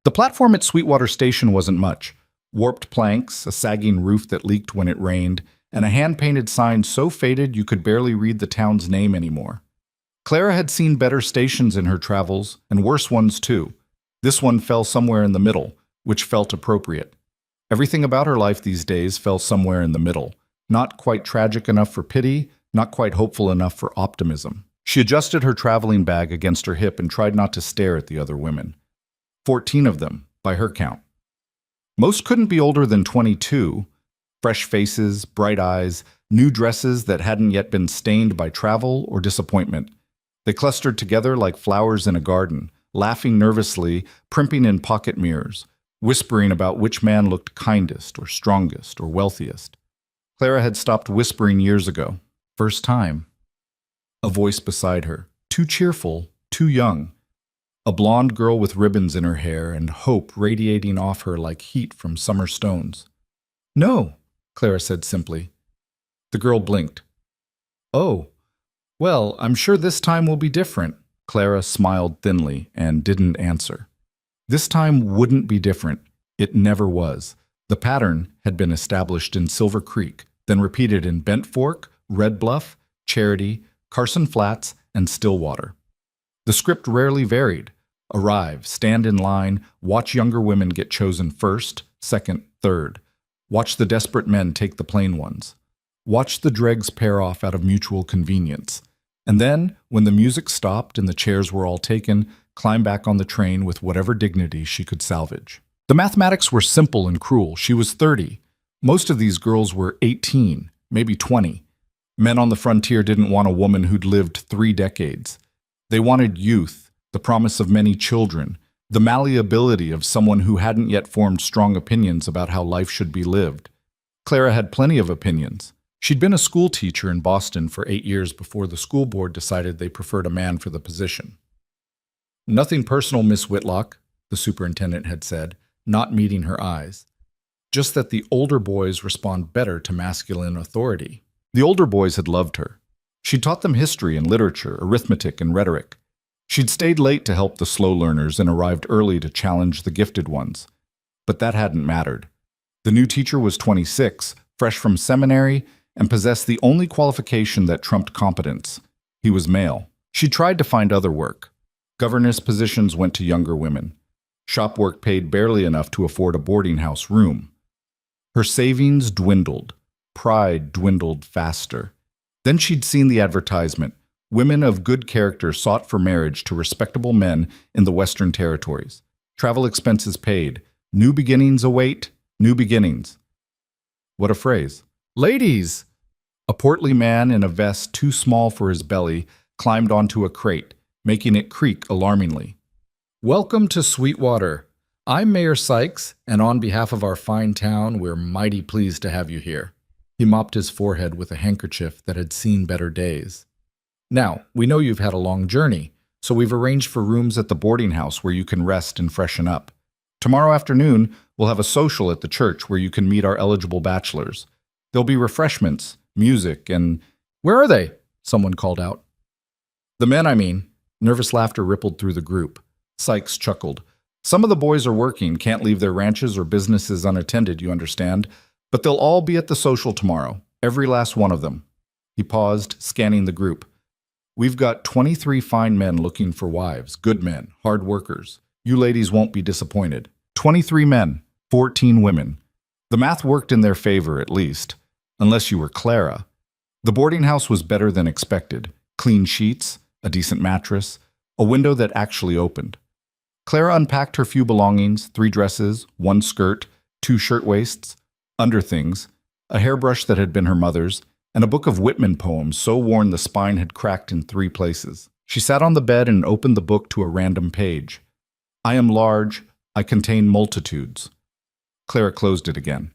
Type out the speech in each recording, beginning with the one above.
The platform at Sweetwater Station wasn't much. Warped planks, a sagging roof that leaked when it rained, and a hand-painted sign so faded you could barely read the town's name anymore. Clara had seen better stations in her travels, and worse ones too. This one fell somewhere in the middle, which felt appropriate. Everything about her life these days fell somewhere in the middle. Not quite tragic enough for pity, not quite hopeful enough for optimism. She adjusted her traveling bag against her hip and tried not to stare at the other women. 14 of them, by her count. Most couldn't be older than 22. Fresh faces, bright eyes, new dresses that hadn't yet been stained by travel or disappointment. They clustered together like flowers in a garden, laughing nervously, primping in pocket mirrors, whispering about which man looked kindest or strongest or wealthiest. Clara had stopped whispering years ago. First time. A voice beside her, too cheerful, too young. A blonde girl with ribbons in her hair and hope radiating off her like heat from summer stones. "No," Clara said simply. The girl blinked. "Oh, well, I'm sure this time will be different." Clara smiled thinly and didn't answer. This time wouldn't be different. It never was. The pattern had been established in Silver Creek, then repeated in Bent Fork, Red Bluff, Charity, Carson Flats, and Stillwater. The script rarely varied. Arrive, stand in line, watch younger women get chosen first, second, third. Watch the desperate men take the plain ones. Watch the dregs pair off out of mutual convenience. And then, when the music stopped and the chairs were all taken, climb back on the train with whatever dignity she could salvage. The mathematics were simple and cruel. She was 30. Most of these girls were 18, maybe 20. Men on the frontier didn't want a woman who'd lived 3 decades. They wanted youth, the promise of many children, the malleability of someone who hadn't yet formed strong opinions about how life should be lived. Clara had plenty of opinions. She'd been a school teacher in Boston for 8 years before the school board decided they preferred a man for the position. "Nothing personal, Miss Whitlock," the superintendent had said, not meeting her eyes. "Just that the older boys respond better to masculine authority." The older boys had loved her. She'd taught them history and literature, arithmetic and rhetoric. She'd stayed late to help the slow learners and arrived early to challenge the gifted ones. But that hadn't mattered. The new teacher was 26, fresh from seminary, and possessed the only qualification that trumped competence. He was male. She tried to find other work. Governess positions went to younger women. Shop work paid barely enough to afford a boarding house room. Her savings dwindled. Pride dwindled faster. Then she'd seen the advertisement. Women of good character sought for marriage to respectable men in the Western Territories. Travel expenses paid. New beginnings await. New beginnings. What a phrase. "Ladies!" A portly man in a vest too small for his belly climbed onto a crate, making it creak alarmingly. "Welcome to Sweetwater. I'm Mayor Sykes, and on behalf of our fine town, we're mighty pleased to have you here." He mopped his forehead with a handkerchief that had seen better days. "Now, we know you've had a long journey, so we've arranged for rooms at the boarding house where you can rest and freshen up. Tomorrow afternoon, we'll have a social at the church where you can meet our eligible bachelors. There'll be refreshments, music, and—" "Where are they?" someone called out. "The men, I mean." Nervous laughter rippled through the group. Sykes chuckled. "Some of the boys are working, can't leave their ranches or businesses unattended, you understand. But they'll all be at the social tomorrow, every last one of them." He paused, scanning the group. "We've got 23 fine men looking for wives, good men, hard workers. You ladies won't be disappointed. 23 men, 14 women. The math worked in their favor, at least. Unless you were Clara. The boarding house was better than expected. Clean sheets, a decent mattress, a window that actually opened. Clara unpacked her few belongings, 3 dresses, 1 skirt, 2 shirtwaists, underthings, a hairbrush that had been her mother's, and a book of Whitman poems so worn the spine had cracked in 3 places. She sat on the bed and opened the book to a random page. "I am large, I contain multitudes." Clara closed it again.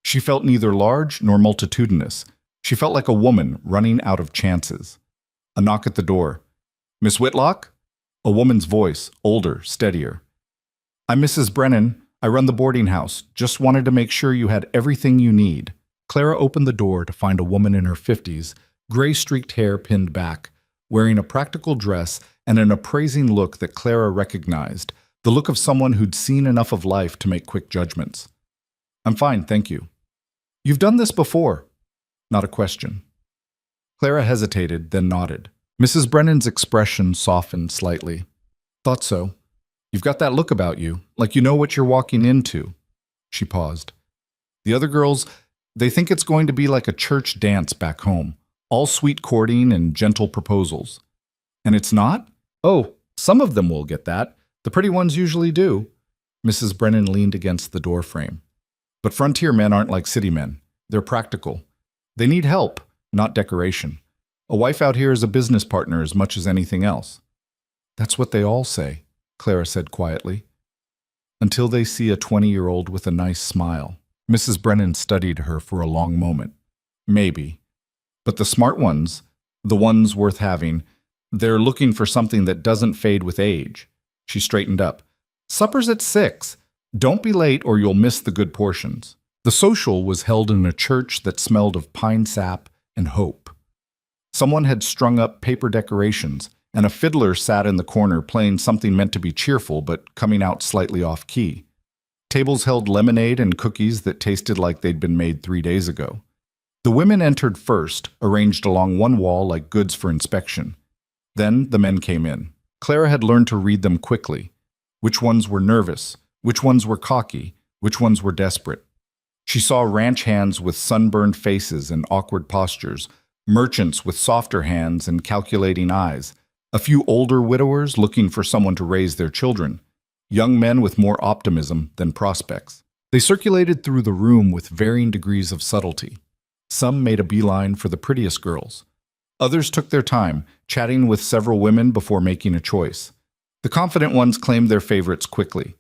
She felt neither large nor multitudinous. She felt like a woman running out of chances. A knock at the door. "Miss Whitlock?" A woman's voice, older, steadier. "I'm Mrs. Brennan. I run the boarding house. Just wanted to make sure you had everything you need." Clara opened the door to find a woman in her 50s, gray-streaked hair pinned back, wearing a practical dress and an appraising look that Clara recognized, the look of someone who'd seen enough of life to make quick judgments. I'm fine, thank you. You've done this before. Not a question. Clara hesitated, then nodded. Mrs. Brennan's expression softened slightly. Thought so. You've got that look about you, like you know what you're walking into. She paused. The other girls, they think it's going to be like a church dance back home, all sweet courting and gentle proposals. And it's not? Oh, some of them will get that. The pretty ones usually do. Mrs. Brennan leaned against the doorframe. But frontier men aren't like city men. They're practical. They need help, not decoration. A wife out here is a business partner as much as anything else. That's what they all say, Clara said quietly. Until they see a 20-year-old with a nice smile. Mrs. Brennan studied her for a long moment. Maybe. But the smart ones, the ones worth having, they're looking for something that doesn't fade with age. She straightened up. Supper's at 6. Don't be late or you'll miss the good portions. The social was held in a church that smelled of pine sap and hope. Someone had strung up paper decorations, and a fiddler sat in the corner playing something meant to be cheerful but coming out slightly off-key. Tables held lemonade and cookies that tasted like they'd been made 3 days ago. The women entered first, arranged along one wall like goods for inspection. Then the men came in. Clara had learned to read them quickly. Which ones were nervous, which ones were cocky, which ones were desperate. She saw ranch hands with sunburned faces and awkward postures, merchants with softer hands and calculating eyes, a few older widowers looking for someone to raise their children, young men with more optimism than prospects. They circulated through the room with varying degrees of subtlety. Some made a beeline for the prettiest girls. Others took their time, chatting with several women before making a choice. The confident ones claimed their favorites quickly.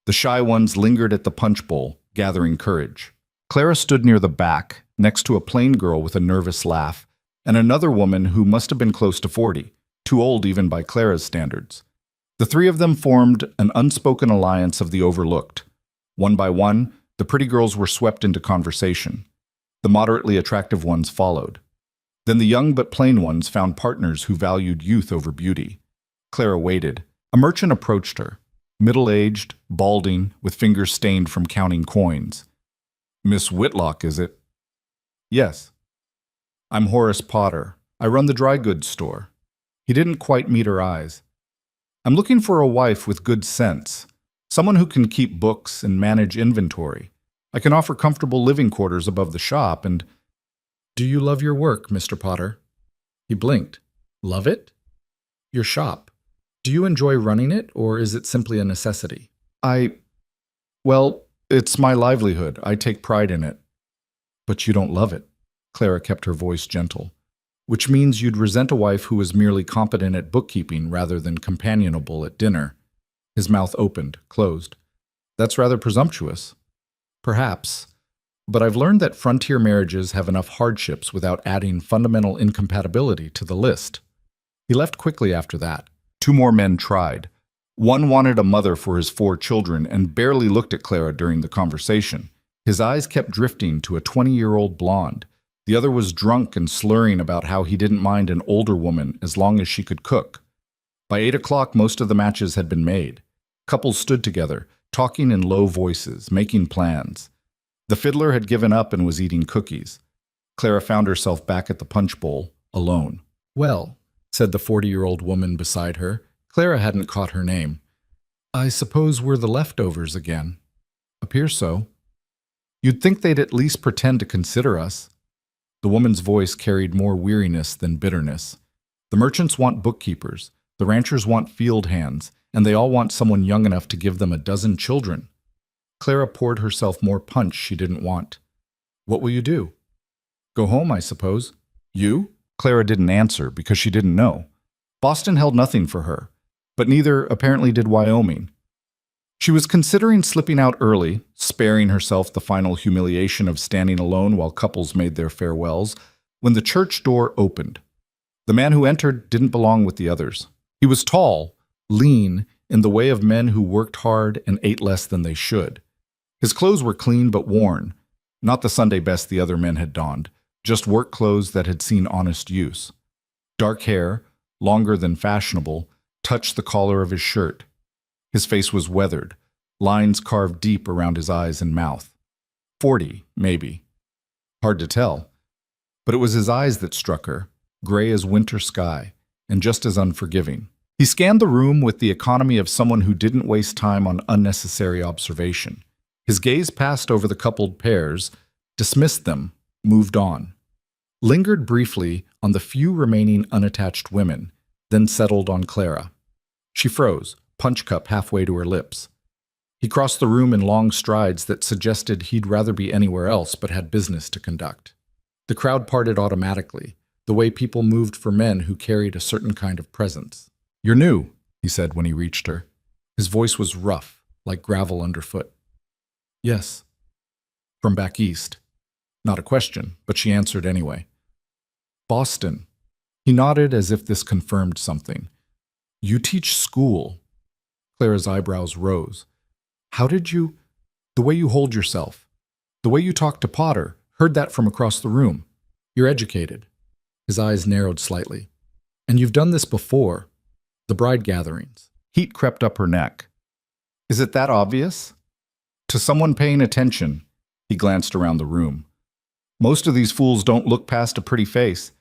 The shy ones lingered at the punch bowl, gathering courage. Clara stood near the back, next to a plain girl with a nervous laugh, and another woman who must have been close to 40, too old even by Clara's standards. The three of them formed an unspoken alliance of the overlooked. One by one, the pretty girls were swept into conversation. The moderately attractive ones followed. Then the young but plain ones found partners who valued youth over beauty. Clara waited. A merchant approached her, middle-aged, balding, with fingers stained from counting coins. "Miss Whitlock, is it?" "Yes." "I'm Horace Potter. I run the dry goods store." He didn't quite meet her eyes. "I'm looking for a wife with good sense, someone who can keep books and manage inventory. I can offer comfortable living quarters above the shop and—" "Do you love your work, Mr. Potter?" He blinked. "Love it? Your shop. Do you enjoy running it, or is it simply a necessity?" Well, it's my livelihood. I take pride in it." "But you don't love it." Clara kept her voice gentle. "Which means you'd resent a wife who was merely competent at bookkeeping rather than companionable at dinner." His mouth opened, closed. "That's rather presumptuous." "Perhaps. But I've learned that frontier marriages have enough hardships without adding fundamental incompatibility to the list." He left quickly after that. 2 more men tried. One wanted a mother for his 4 children and barely looked at Clara during the conversation. His eyes kept drifting to a 20-year-old blonde. The other was drunk and slurring about how he didn't mind an older woman as long as she could cook. By 8 o'clock, most of the matches had been made. Couples stood together, talking in low voices, making plans. The fiddler had given up and was eating cookies. Clara found herself back at the punch bowl, alone. "Well," said the 40-year-old woman beside her. Clara hadn't caught her name. "I suppose we're the leftovers again." "Appears so." "You'd think they'd at least pretend to consider us." The woman's voice carried more weariness than bitterness. "The merchants want bookkeepers, the ranchers want field hands, and they all want someone young enough to give them a dozen children." Clara poured herself more punch she didn't want. "What will you do?" "Go home, I suppose." "You?" Clara didn't answer because she didn't know. Boston held nothing for her, but neither apparently did Wyoming. She was considering slipping out early, sparing herself the final humiliation of standing alone while couples made their farewells, when the church door opened. The man who entered didn't belong with the others. He was tall, lean, in the way of men who worked hard and ate less than they should. His clothes were clean but worn, not the Sunday best the other men had donned, just work clothes that had seen honest use. Dark hair, longer than fashionable, touched the collar of his shirt. His face was weathered, lines carved deep around his eyes and mouth. 40, maybe. Hard to tell. But it was his eyes that struck her, gray as winter sky, and just as unforgiving. He scanned the room with the economy of someone who didn't waste time on unnecessary observation. His gaze passed over the coupled pairs, dismissed them, moved on. Lingered briefly on the few remaining unattached women, then settled on Clara. She froze, punch cup halfway to her lips. He crossed the room in long strides that suggested he'd rather be anywhere else but had business to conduct. The crowd parted automatically, the way people moved for men who carried a certain kind of presence. "You're new," he said when he reached her. His voice was rough, like gravel underfoot. "Yes." "From back east." Not a question, but she answered anyway. "Boston." He nodded as if this confirmed something. "You teach school." Clara's eyebrows rose. "How did you—" "The way you hold yourself. The way you talk to Potter. Heard that from across the room. You're educated." His eyes narrowed slightly. "And you've done this before. The bride gatherings." Heat crept up her neck. "Is it that obvious?" To someone paying attention, he glanced around the room. "Most of these fools don't look past a pretty face.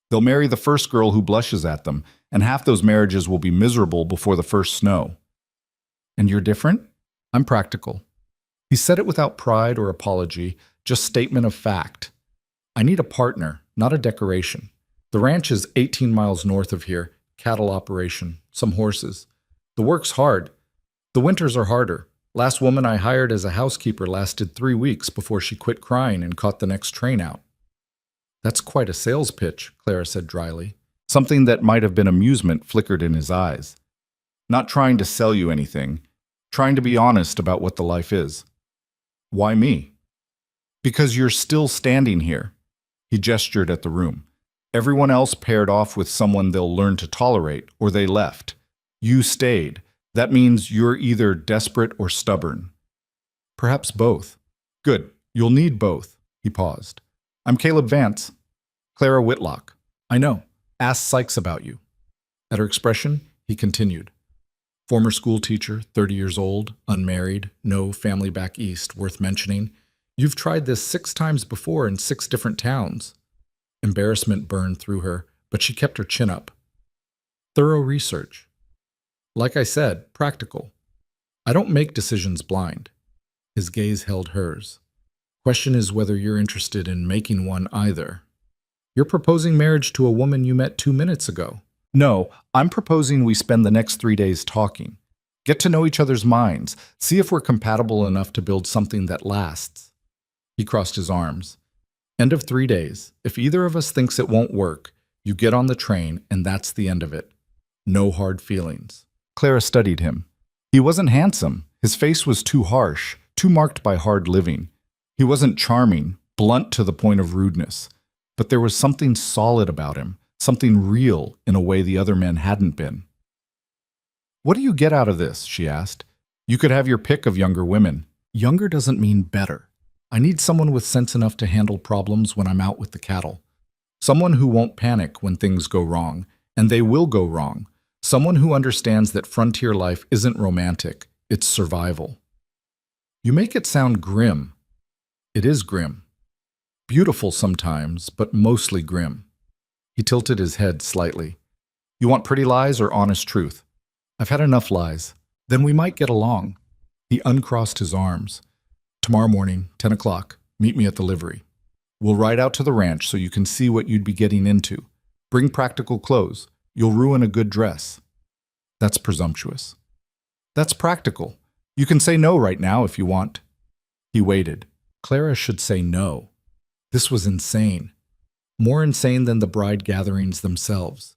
They'll marry the first girl who blushes at them, and half those marriages will be miserable before the first snow." "And you're different?" "I'm practical." He said it without pride or apology, just statement of fact. "I need a partner, not a decoration. The ranch is 18 miles north of here, cattle operation, some horses. The work's hard. The winters are harder. Last woman I hired as a housekeeper lasted 3 weeks before she quit crying and caught the next train out." "That's quite a sales pitch," Clara said dryly. Something that might have been amusement flickered in his eyes. "Not trying to sell you anything. Trying to be honest about what the life is." "Why me?" "Because you're still standing here." He gestured at the room. "Everyone else paired off with someone they'll learn to tolerate, or they left. You stayed. That means you're either desperate or stubborn." "Perhaps both." "Good. You'll need both." He paused. "I'm Caleb Vance." "Clara Whitlock." "I know. Ask Sykes about you." At her expression, he continued. "Former school teacher, 30 years old, unmarried, no family back east, worth mentioning. You've tried this 6 times before in 6 different towns." Embarrassment burned through her, but she kept her chin up. "Thorough research." "Like I said, practical. I don't make decisions blind." His gaze held hers. "Question is whether you're interested in making one either." "You're proposing marriage to a woman you met 2 minutes ago." "No, I'm proposing we spend the next 3 days talking. Get to know each other's minds. See if we're compatible enough to build something that lasts." He crossed his arms. "End of 3 days. If either of us thinks it won't work, you get on the train and that's the end of it. No hard feelings." Clara studied him. He wasn't handsome. His face was too harsh, too marked by hard living. He wasn't charming, blunt to the point of rudeness. But there was something solid about him, something real in a way the other men hadn't been. "What do you get out of this?" she asked. "You could have your pick of younger women." "Younger doesn't mean better. I need someone with sense enough to handle problems when I'm out with the cattle. Someone who won't panic when things go wrong, and they will go wrong. Someone who understands that frontier life isn't romantic, it's survival." "You make it sound grim." "It is grim. Beautiful sometimes, but mostly grim." He tilted his head slightly. "You want pretty lies or honest truth?" "I've had enough lies." "Then we might get along." He uncrossed his arms. "Tomorrow morning, 10 o'clock, meet me at the livery. We'll ride out to the ranch so you can see what you'd be getting into. Bring practical clothes. You'll ruin a good dress." "That's presumptuous." "That's practical. You can say no right now if you want." He waited. Clara should say no. This was insane. More insane than the bride gatherings themselves.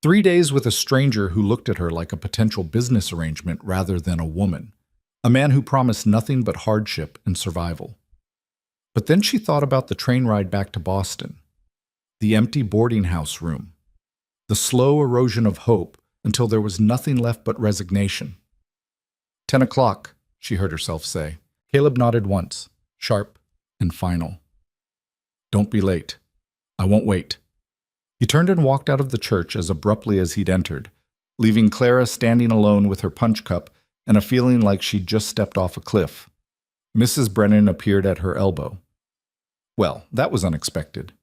3 days with a stranger who looked at her like a potential business arrangement rather than a woman. A man who promised nothing but hardship and survival. But then she thought about the train ride back to Boston. The empty boarding house room. The slow erosion of hope until there was nothing left but resignation. 10 o'clock, she heard herself say. Caleb nodded once, sharp and final. "Don't be late. I won't wait." He turned and walked out of the church as abruptly as he'd entered, leaving Clara standing alone with her punch cup and a feeling like she'd just stepped off a cliff. Mrs. Brennan appeared at her elbow. Well, that was unexpected.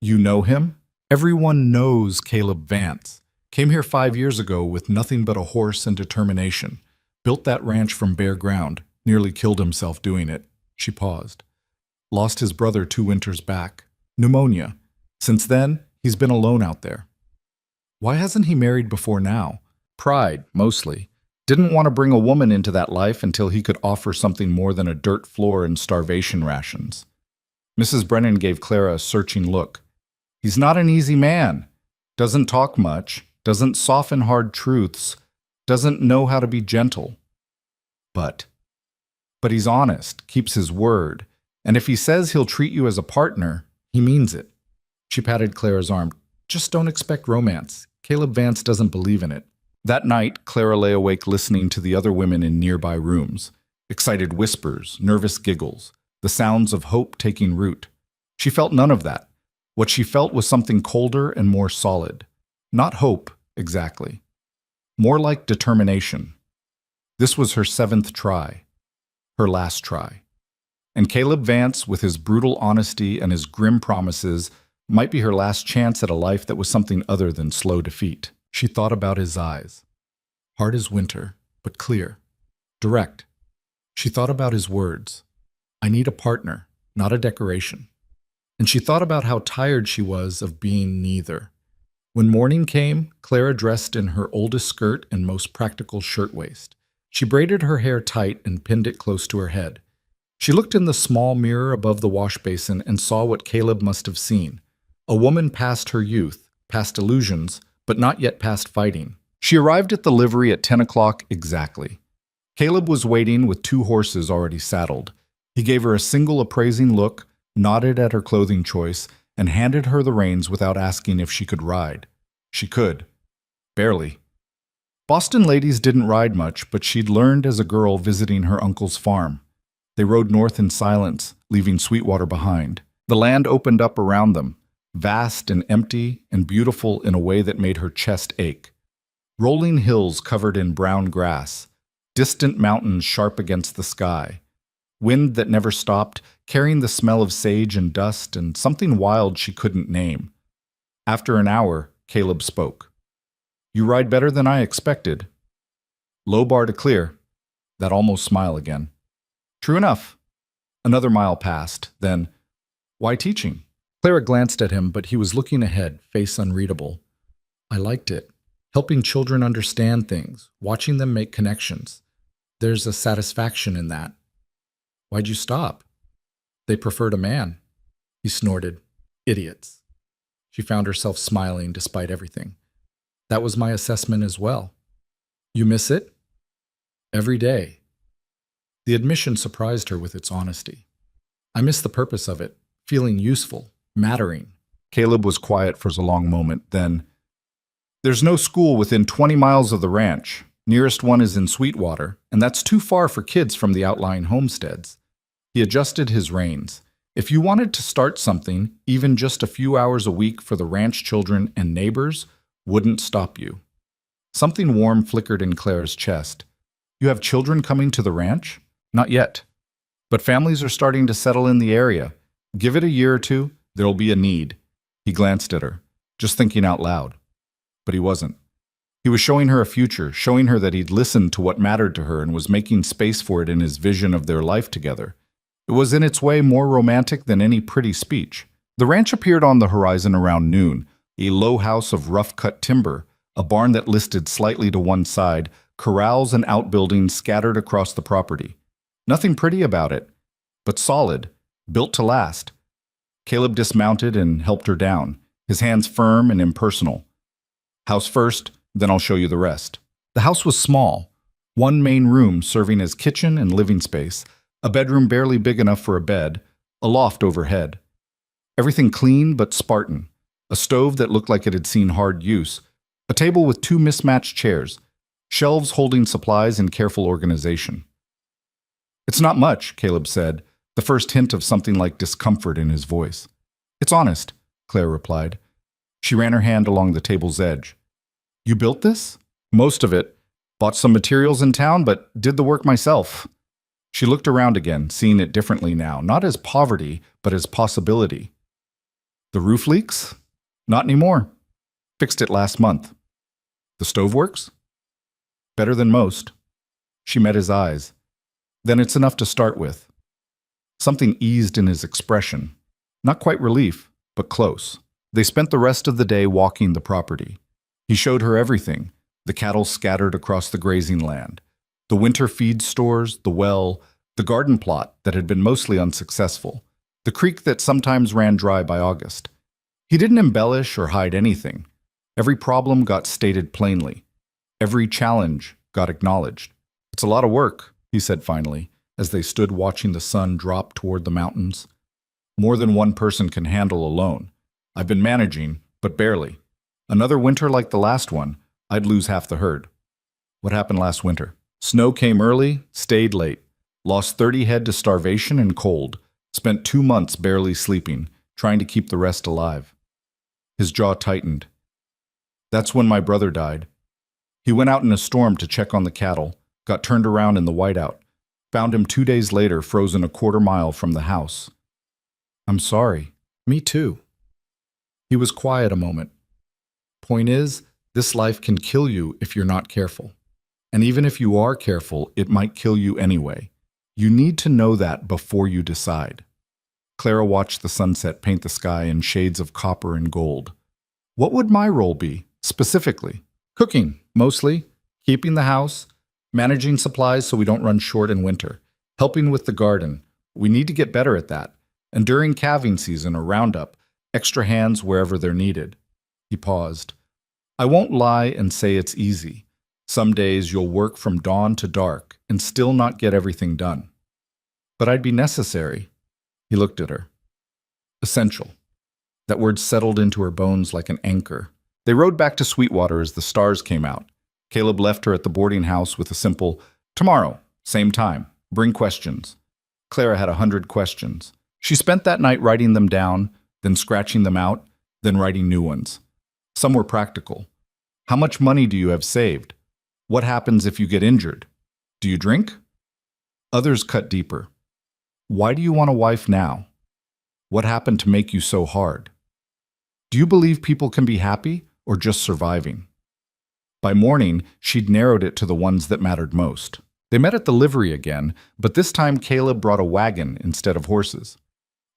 You know him? Everyone knows Caleb Vance. Came here 5 years ago with nothing but a horse and determination. Built that ranch from bare ground. Nearly killed himself doing it. She paused. Lost his brother 2 winters back. Pneumonia. Since then, he's been alone out there. Why hasn't he married before now? Pride, mostly. Didn't want to bring a woman into that life until he could offer something more than a dirt floor and starvation rations. Mrs. Brennan gave Clara a searching look. He's not an easy man. Doesn't talk much. Doesn't soften hard truths. Doesn't know how to be gentle. But he's honest, keeps his word. And if he says he'll treat you as a partner, he means it. She patted Clara's arm. Just don't expect romance. Caleb Vance doesn't believe in it. That night, Clara lay awake listening to the other women in nearby rooms. Excited whispers, nervous giggles, the sounds of hope taking root. She felt none of that. What she felt was something colder and more solid. Not hope, exactly. More like determination. This was her 7th try. Her last try. And Caleb Vance, with his brutal honesty and his grim promises, might be her last chance at a life that was something other than slow defeat. She thought about his eyes. Hard as winter, but clear. Direct. She thought about his words. I need a partner, not a decoration. And she thought about how tired she was of being neither. When morning came, Clara dressed in her oldest skirt and most practical shirtwaist. She braided her hair tight and pinned it close to her head. She looked in the small mirror above the wash basin and saw what Caleb must have seen. A woman past her youth, past illusions, but not yet past fighting. She arrived at the livery at 10 o'clock exactly. Caleb was waiting with 2 horses already saddled. He gave her a single appraising look, nodded at her clothing choice, and handed her the reins without asking if she could ride. She could. Barely. Boston ladies didn't ride much, but she'd learned as a girl visiting her uncle's farm. They rode north in silence, leaving Sweetwater behind. The land opened up around them, vast and empty and beautiful in a way that made her chest ache. Rolling hills covered in brown grass, distant mountains sharp against the sky, wind that never stopped, carrying the smell of sage and dust and something wild she couldn't name. After an hour, Caleb spoke. You ride better than I expected. Low bar to clear. That almost smile again. True enough. Another mile passed, then, why teaching? Clara glanced at him, but he was looking ahead, face unreadable. I liked it. Helping children understand things, watching them make connections. There's a satisfaction in that. Why'd you stop? They preferred a man. He snorted. Idiots. She found herself smiling despite everything. That was my assessment as well. You miss it? Every day. The admission surprised her with its honesty. I miss the purpose of it, feeling useful, mattering. Caleb was quiet for a long moment, then, there's no school within 20 miles of the ranch. Nearest one is in Sweetwater, and that's too far for kids from the outlying homesteads. He adjusted his reins. If you wanted to start something, even just a few hours a week for the ranch children and neighbors, wouldn't stop you. Something warm flickered in Clara's chest. You have children coming to the ranch? Not yet. But families are starting to settle in the area. Give it a year or two, there'll be a need. He glanced at her, just thinking out loud. But he wasn't. He was showing her a future, showing her that he'd listened to what mattered to her and was making space for it in his vision of their life together. It was in its way more romantic than any pretty speech. The ranch appeared on the horizon around noon, a low house of rough-cut timber, a barn that listed slightly to one side, corrals and outbuildings scattered across the property. Nothing pretty about it, but solid, built to last. Caleb dismounted and helped her down, his hands firm and impersonal. House first, then I'll show you the rest. The house was small, one main room serving as kitchen and living space, a bedroom barely big enough for a bed, a loft overhead. Everything clean but Spartan, a stove that looked like it had seen hard use, a table with 2 mismatched chairs, shelves holding supplies in careful organization. It's not much, Caleb said, the first hint of something like discomfort in his voice. It's honest, Claire replied. She ran her hand along the table's edge. You built this? Most of it. Bought some materials in town, but did the work myself. She looked around again, seeing it differently now, not as poverty, but as possibility. The roof leaks? Not anymore. Fixed it last month. The stove works? Better than most. She met his eyes. Then it's enough to start with. Something eased in his expression. Not quite relief, but close. They spent the rest of the day walking the property. He showed her everything, the cattle scattered across the grazing land, the winter feed stores, the well, the garden plot that had been mostly unsuccessful, the creek that sometimes ran dry by August. He didn't embellish or hide anything. Every problem got stated plainly. Every challenge got acknowledged. It's a lot of work, he said finally, as they stood watching the sun drop toward the mountains. More than one person can handle alone. I've been managing, but barely. Another winter like the last one, I'd lose half the herd. What happened last winter? Snow came early, stayed late. Lost 30 head to starvation and cold. Spent 2 months barely sleeping, trying to keep the rest alive. His jaw tightened. That's when my brother died. He went out in a storm to check on the cattle, got turned around in the whiteout. Found him 2 days later frozen a quarter-mile from the house. I'm sorry. Me too. He was quiet a moment. Point is, this life can kill you if you're not careful. And even if you are careful, it might kill you anyway. You need to know that before you decide. Clara watched the sunset paint the sky in shades of copper and gold. What would my role be, specifically? Cooking, mostly. Keeping the house. Managing supplies so we don't run short in winter. Helping with the garden. We need to get better at that. And during calving season or roundup, extra hands wherever they're needed. He paused. I won't lie and say it's easy. Some days you'll work from dawn to dark and still not get everything done. But I'd be necessary. He looked at her. Essential. That word settled into her bones like an anchor. They rode back to Sweetwater as the stars came out. Caleb left her at the boarding house with a simple, tomorrow, same time, bring questions. Clara had 100 questions. She spent that night writing them down, then scratching them out, then writing new ones. Some were practical. How much money do you have saved? What happens if you get injured? Do you drink? Others cut deeper. Why do you want a wife now? What happened to make you so hard? Do you believe people can be happy or just surviving? By morning, she'd narrowed it to the ones that mattered most. They met at the livery again, but this time Caleb brought a wagon instead of horses.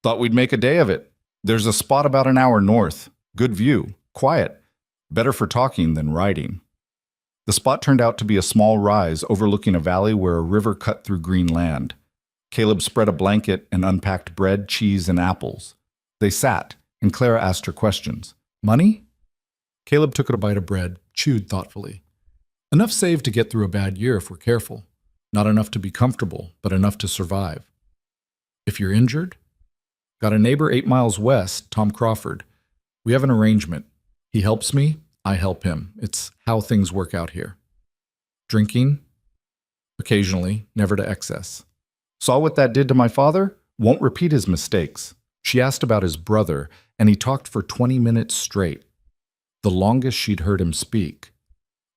Thought we'd make a day of it. There's a spot about an hour north. Good view. Quiet. Better for talking than riding. The spot turned out to be a small rise overlooking a valley where a river cut through green land. Caleb spread a blanket and unpacked bread, cheese, and apples. They sat, and Clara asked her questions. Money? Caleb took a bite of bread, chewed thoughtfully. Enough saved to get through a bad year if we're careful. Not enough to be comfortable, but enough to survive. If you're injured? Got a neighbor 8 miles west, Tom Crawford. We have an arrangement. He helps me, I help him. It's how things work out here. Drinking? Occasionally, never to excess. Saw what that did to my father? Won't repeat his mistakes. She asked about his brother, and he talked for 20 minutes straight. The longest she'd heard him speak.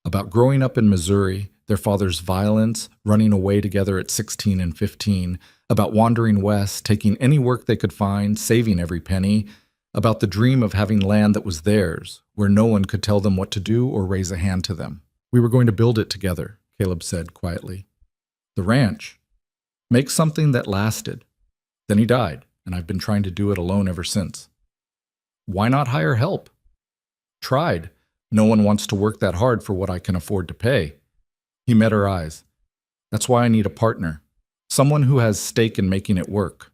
About growing up in Missouri, their father's violence, running away together at 16 and 15, about wandering west, taking any work they could find, saving every penny, about the dream of having land that was theirs, where no one could tell them what to do or raise a hand to them. We were going to build it together, Caleb said quietly. The ranch. Make something that lasted. Then he died, and I've been trying to do it alone ever since. Why not hire help? Tried. No one wants to work that hard for what I can afford to pay. He met her eyes. That's why I need a partner. Someone who has stake in making it work.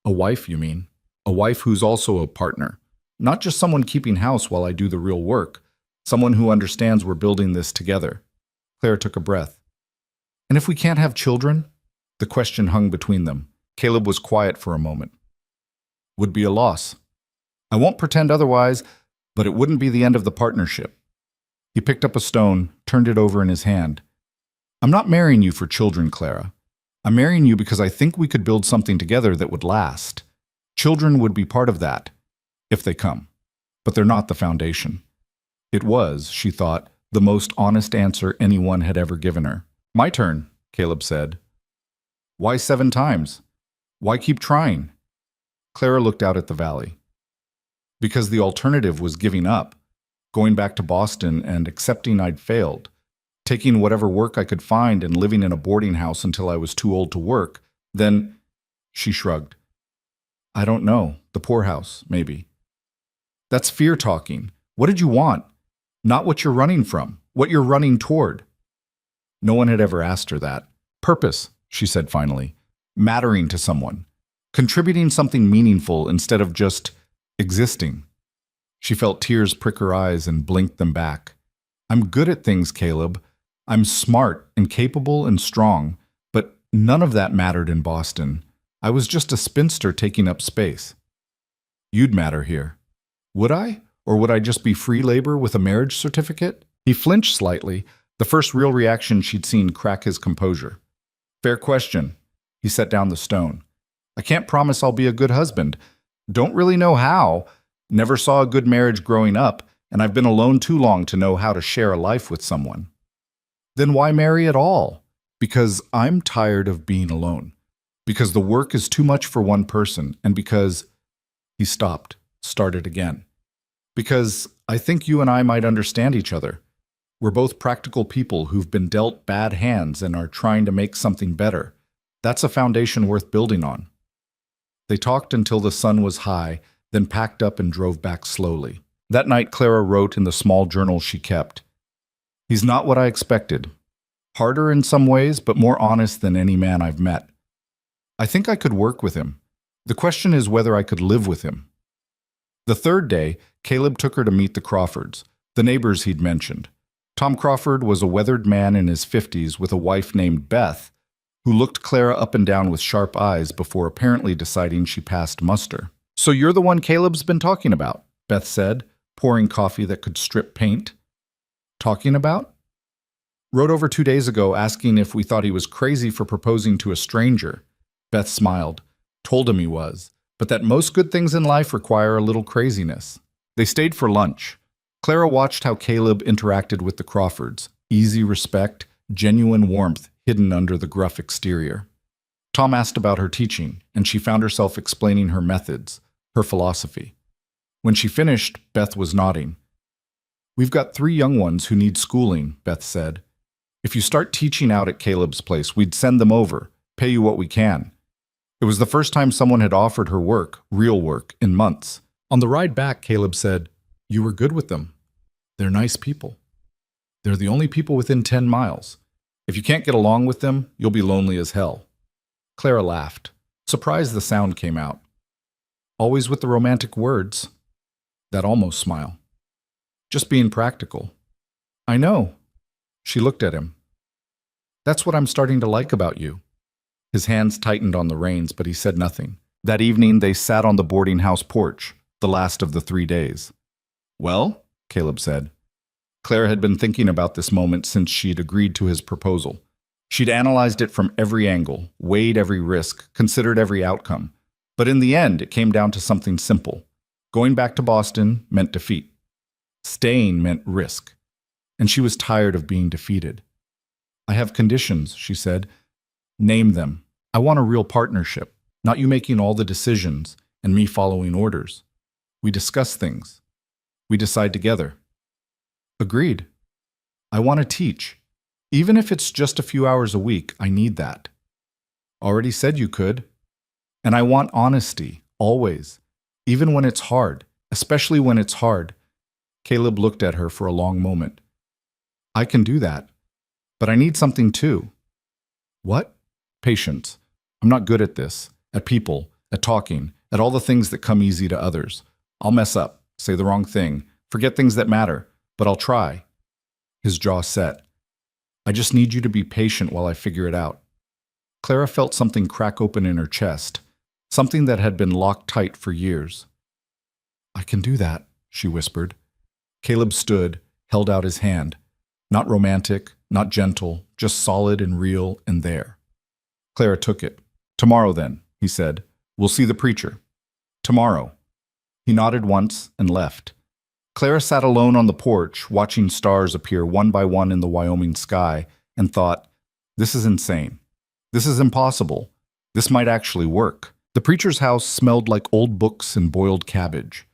A wife, you mean? A wife who's also a partner. Not just someone keeping house while I do the real work. Someone who understands we're building this together. Claire took a breath. And if we can't have children? The question hung between them. Caleb was quiet for a moment. Would be a loss. I won't pretend otherwise, but it wouldn't be the end of the partnership. He picked up a stone, turned it over in his hand. I'm not marrying you for children, Clara. I'm marrying you because I think we could build something together that would last. Children would be part of that, if they come. But they're not the foundation. It was, she thought, The most honest answer anyone had ever given her. My turn, Caleb said. Why 7 times? Why keep trying? Clara looked out at the valley. Because the alternative was giving up, going back to Boston and accepting I'd failed, taking whatever work I could find and living in a boarding house until I was too old to work. Then, she shrugged. I don't know. The poorhouse, maybe. That's fear talking. What did you want? Not what you're running from, what you're running toward. No one had ever asked her that. Purpose, she said finally. Mattering to someone. Contributing something meaningful instead of just existing. She felt tears prick her eyes and blinked them back. I'm good at things, Caleb. I'm smart and capable and strong, but none of that mattered in Boston. I was just a spinster taking up space. You'd matter here. Would I? Or would I just be free labor with a marriage certificate? He flinched slightly, the first real reaction she'd seen crack his composure. Fair question. He set down the stone. I can't promise I'll be a good husband. Don't really know how. Never saw a good marriage growing up, and I've been alone too long to know how to share a life with someone. Then why marry at all? Because I'm tired of being alone. Because the work is too much for one person, and because... He stopped, started again. Because I think you and I might understand each other. We're both practical people who've been dealt bad hands and are trying to make something better. That's a foundation worth building on. They talked until the sun was high, then packed up and drove back slowly. That night, Clara wrote in the small journal she kept, He's not what I expected. Harder in some ways, but more honest than any man I've met. I think I could work with him. The question is whether I could live with him. The third day, Caleb took her to meet the Crawfords, the neighbors he'd mentioned. Tom Crawford was a weathered man in his 50s with a wife named Beth, who looked Clara up and down with sharp eyes before apparently deciding she passed muster. So you're the one Caleb's been talking about, Beth said, pouring coffee that could strip paint. Talking about? Wrote over 2 days ago asking if we thought he was crazy for proposing to a stranger. Beth smiled, told him he was, but that most good things in life require a little craziness. They stayed for lunch. Clara watched how Caleb interacted with the Crawfords, easy respect, genuine warmth hidden under the gruff exterior. Tom asked about her teaching, and she found herself explaining her methods, her philosophy. When she finished, Beth was nodding. We've got 3 young ones who need schooling, Beth said. If you start teaching out at Caleb's place, we'd send them over, pay you what we can. It was the first time someone had offered her work, real work, in months. On the ride back, Caleb said, You were good with them. They're nice people. They're the only people within 10 miles. If you can't get along with them, you'll be lonely as hell. Clara laughed, surprised the sound came out. Always with the romantic words. That almost smile. Just being practical. I know. She looked at him. That's what I'm starting to like about you. His hands tightened on the reins, but he said nothing. That evening, they sat on the boarding house porch, the last of the 3 days. Well, Caleb said. Clara had been thinking about this moment since she'd agreed to his proposal. She'd analyzed it from every angle, weighed every risk, considered every outcome. But in the end, it came down to something simple. Going back to Boston meant defeat. Staying meant risk. And she was tired of being defeated. I have conditions, she said. Name them. I want a real partnership, not you making all the decisions and me following orders. We discuss things. We decide together. Agreed. I want to teach. Even if it's just a few hours a week, I need that. Already said you could. And I want honesty, always. Even when it's hard, especially when it's hard. Caleb looked at her for a long moment. I can do that. But I need something too. What? Patience. I'm not good at this, at people, at talking, at all the things that come easy to others. I'll mess up, say the wrong thing, forget things that matter, but I'll try. His jaw set. I just need you to be patient while I figure it out. Clara felt something crack open in her chest, something that had been locked tight for years. I can do that, she whispered. Caleb stood, held out his hand. Not romantic, not gentle, just solid and real and there. Clara took it. Tomorrow then, he said. We'll see the preacher. Tomorrow. He nodded once and left. Clara sat alone on the porch, watching stars appear one by one in the Wyoming sky, and thought, this is insane. This is impossible. This might actually work. The preacher's house smelled like old books and boiled cabbage.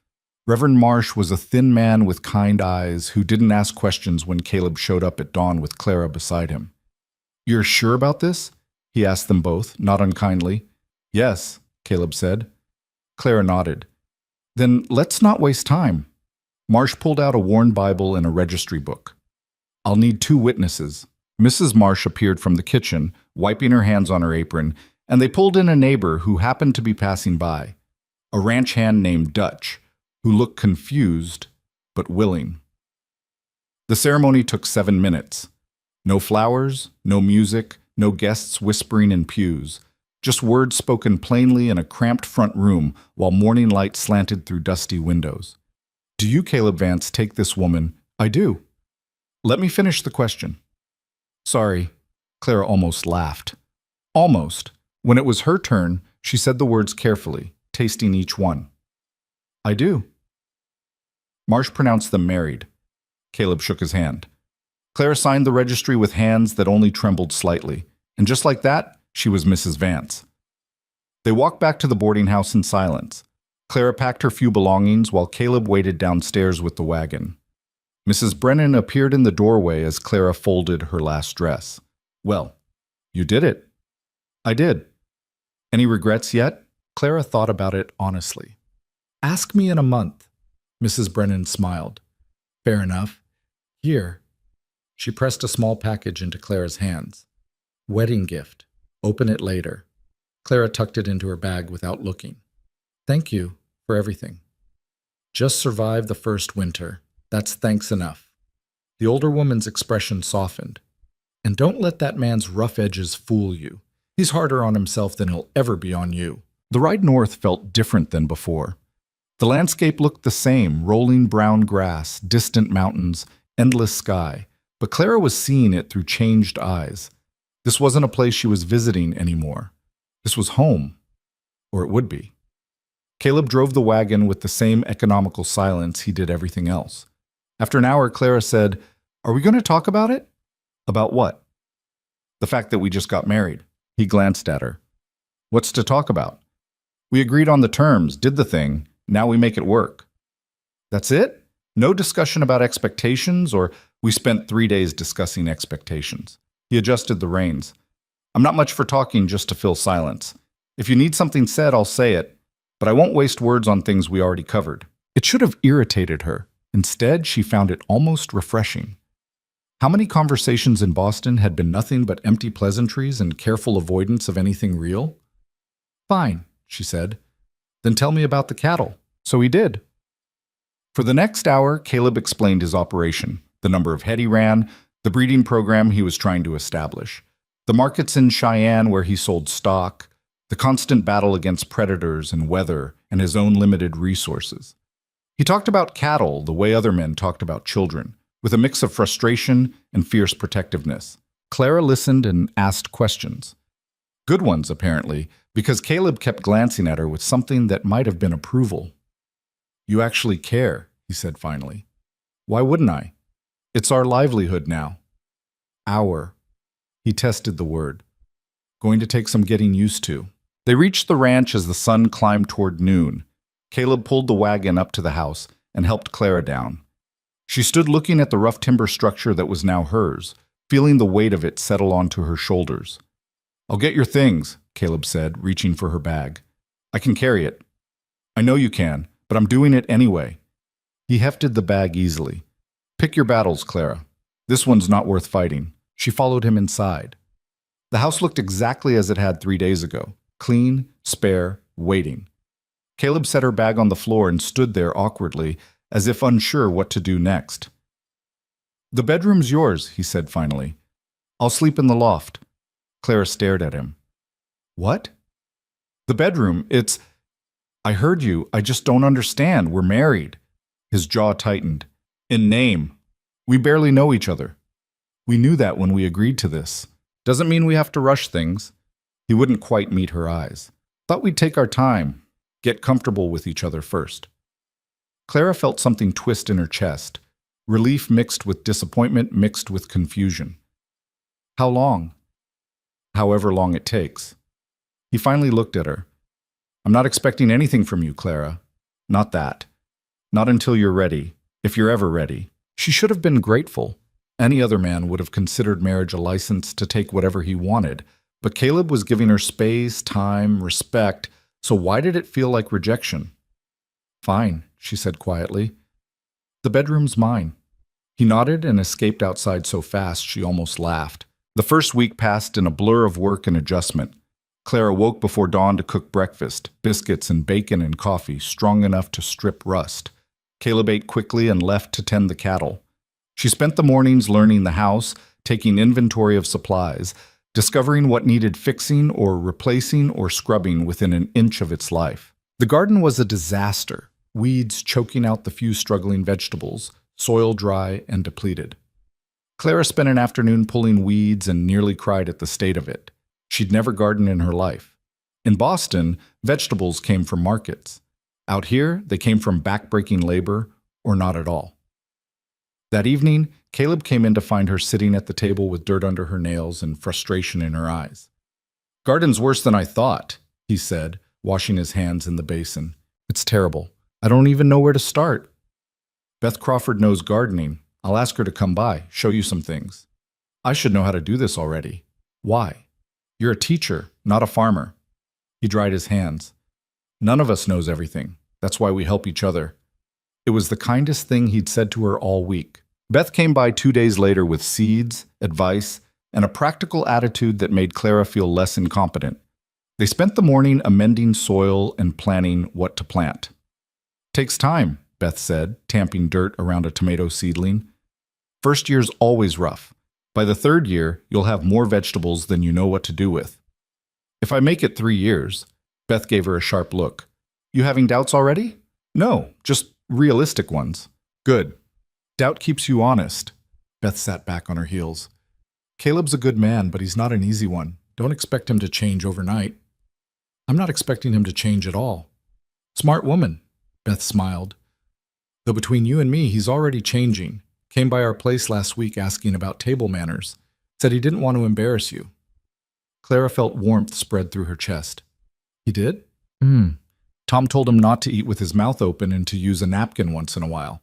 Reverend Marsh was a thin man with kind eyes who didn't ask questions when Caleb showed up at dawn with Clara beside him. You're sure about this? He asked them both, not unkindly. Yes, Caleb said. Clara nodded. Then let's not waste time. Marsh pulled out a worn Bible and a registry book. I'll need 2 witnesses. Mrs. Marsh appeared from the kitchen, wiping her hands on her apron, and they pulled in a neighbor who happened to be passing by, a ranch hand named Dutch, who looked confused but willing. The ceremony took 7 minutes. No flowers, no music, no guests whispering in pews, just words spoken plainly in a cramped front room while morning light slanted through dusty windows. Do you, Caleb Vance, take this woman? I do. Let me finish the question. Sorry, Clara almost laughed. Almost. When it was her turn, she said the words carefully, tasting each one. I do. Marsh pronounced them married. Caleb shook his hand. Clara signed the registry with hands that only trembled slightly, and just like that, she was Mrs. Vance. They walked back to the boarding house in silence. Clara packed her few belongings while Caleb waited downstairs with the wagon. Mrs. Brennan appeared in the doorway as Clara folded her last dress. Well, you did it. I did. Any regrets yet? Clara thought about it honestly. Ask me in a month. Mrs. Brennan smiled. Fair enough. Here. She pressed a small package into Clara's hands. Wedding gift. Open it later. Clara tucked it into her bag without looking. Thank you for everything. Just survive the first winter. That's thanks enough. The older woman's expression softened. And don't let that man's rough edges fool you. He's harder on himself than he'll ever be on you. The ride north felt different than before. The landscape looked the same, rolling brown grass, distant mountains, endless sky, but Clara was seeing it through changed eyes. This wasn't a place she was visiting anymore. This was home, or it would be. Caleb drove the wagon with the same economical silence he did everything else. After an hour, Clara said, Are we going to talk about it? About what? The fact that we just got married. He glanced at her. What's to talk about? We agreed on the terms, did the thing. Now we make it work. That's it? No discussion about expectations, or we spent 3 days discussing expectations. He adjusted the reins. I'm not much for talking just to fill silence. If you need something said, I'll say it, but I won't waste words on things we already covered. It should have irritated her. Instead, she found it almost refreshing. How many conversations in Boston had been nothing but empty pleasantries and careful avoidance of anything real? Fine, she said. Then tell me about the cattle. So he did. For the next hour, Caleb explained his operation, the number of head he ran, the breeding program he was trying to establish, the markets in Cheyenne where he sold stock, the constant battle against predators and weather, and his own limited resources. He talked about cattle the way other men talked about children, with a mix of frustration and fierce protectiveness. Clara listened and asked questions. Good ones, apparently, because Caleb kept glancing at her with something that might have been approval. You actually care, he said finally. Why wouldn't I? It's our livelihood now. Our. He tested the word. Going to take some getting used to. They reached the ranch as the sun climbed toward noon. Caleb pulled the wagon up to the house and helped Clara down. She stood looking at the rough timber structure that was now hers, feeling the weight of it settle onto her shoulders. I'll get your things, Caleb said, reaching for her bag. I can carry it. I know you can, but I'm doing it anyway. He hefted the bag easily. Pick your battles, Clara. This one's not worth fighting. She followed him inside. The house looked exactly as it had 3 days ago. Clean, spare, waiting. Caleb set her bag on the floor and stood there awkwardly, as if unsure what to do next. The bedroom's yours, he said finally. I'll sleep in the loft. Clara stared at him. What? The bedroom, it's... I heard you, I just don't understand. We're married. His jaw tightened. In name. We barely know each other. We knew that when we agreed to this. Doesn't mean we have to rush things. He wouldn't quite meet her eyes. Thought we'd take our time, get comfortable with each other first. Clara felt something twist in her chest, relief mixed with disappointment mixed with confusion. How long? However long it takes. He finally looked at her. I'm not expecting anything from you, Clara. Not that. Not until you're ready, if you're ever ready. She should have been grateful. Any other man would have considered marriage a license to take whatever he wanted, but Caleb was giving her space, time, respect, so why did it feel like rejection? Fine, she said quietly. The bedroom's mine. He nodded and escaped outside so fast she almost laughed. The first week passed in a blur of work and adjustment. Clara woke before dawn to cook breakfast, biscuits and bacon and coffee, strong enough to strip rust. Caleb ate quickly and left to tend the cattle. She spent the mornings learning the house, taking inventory of supplies, discovering what needed fixing or replacing or scrubbing within an inch of its life. The garden was a disaster, weeds choking out the few struggling vegetables, soil dry and depleted. Clara spent an afternoon pulling weeds and nearly cried at the state of it. She'd never gardened in her life. In Boston, vegetables came from markets. Out here, they came from backbreaking labor or not at all. That evening, Caleb came in to find her sitting at the table with dirt under her nails and frustration in her eyes. Garden's worse than I thought, he said, washing his hands in the basin. It's terrible. I don't even know where to start. Beth Crawford knows gardening. I'll ask her to come by, show you some things. I should know how to do this already. Why? You're a teacher, not a farmer. He dried his hands. None of us knows everything. That's why we help each other. It was the kindest thing he'd said to her all week. Beth came by 2 days later with seeds, advice, and a practical attitude that made Clara feel less incompetent. They spent the morning amending soil and planning what to plant. Takes time, Beth said, tamping dirt around a tomato seedling. First year's always rough. By the third year, you'll have more vegetables than you know what to do with. If I make it 3 years, Beth gave her a sharp look. You having doubts already? No, just realistic ones. Good. Doubt keeps you honest. Beth sat back on her heels. Caleb's a good man, but he's not an easy one. Don't expect him to change overnight. I'm not expecting him to change at all. Smart woman, Beth smiled. Though between you and me, he's already changing. Came by our place last week asking about table manners. Said he didn't want to embarrass you. Clara felt warmth spread through her chest. He did? Tom told him not to eat with his mouth open and to use a napkin once in a while.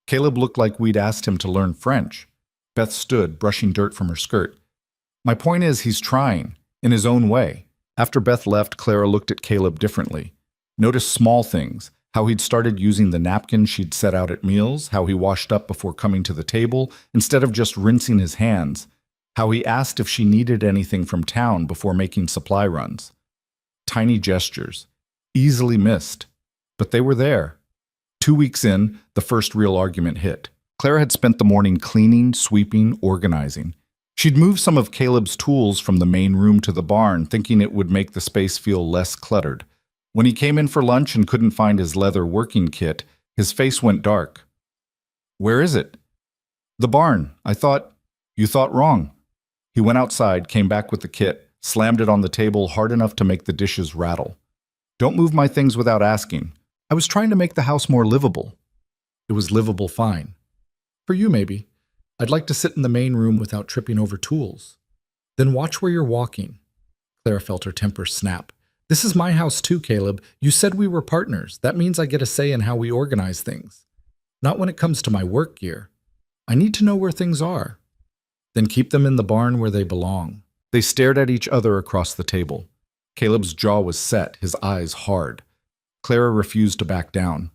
Caleb looked like we'd asked him to learn French. Beth stood, brushing dirt from her skirt. My point is, he's trying, in his own way. After Beth left, Clara looked at Caleb differently. Noticed small things, how he'd started using the napkin she'd set out at meals, how he washed up before coming to the table, instead of just rinsing his hands, how he asked if she needed anything from town before making supply runs. Tiny gestures, easily missed, but they were there. 2 weeks in, the first real argument hit. Clara had spent the morning cleaning, sweeping, organizing. She'd moved some of Caleb's tools from the main room to the barn, thinking it would make the space feel less cluttered. When he came in for lunch and couldn't find his leather working kit, his face went dark. Where is it? The barn. You thought wrong. He went outside, came back with the kit, slammed it on the table hard enough to make the dishes rattle. Don't move my things without asking. I was trying to make the house more livable. It was livable fine. For you, maybe. I'd like to sit in the main room without tripping over tools. Then watch where you're walking. Clara felt her temper snap. This is my house too, Caleb. You said we were partners. That means I get a say in how we organize things. Not when it comes to my work gear. I need to know where things are. Then keep them in the barn where they belong. They stared at each other across the table. Caleb's jaw was set, his eyes hard. Clara refused to back down.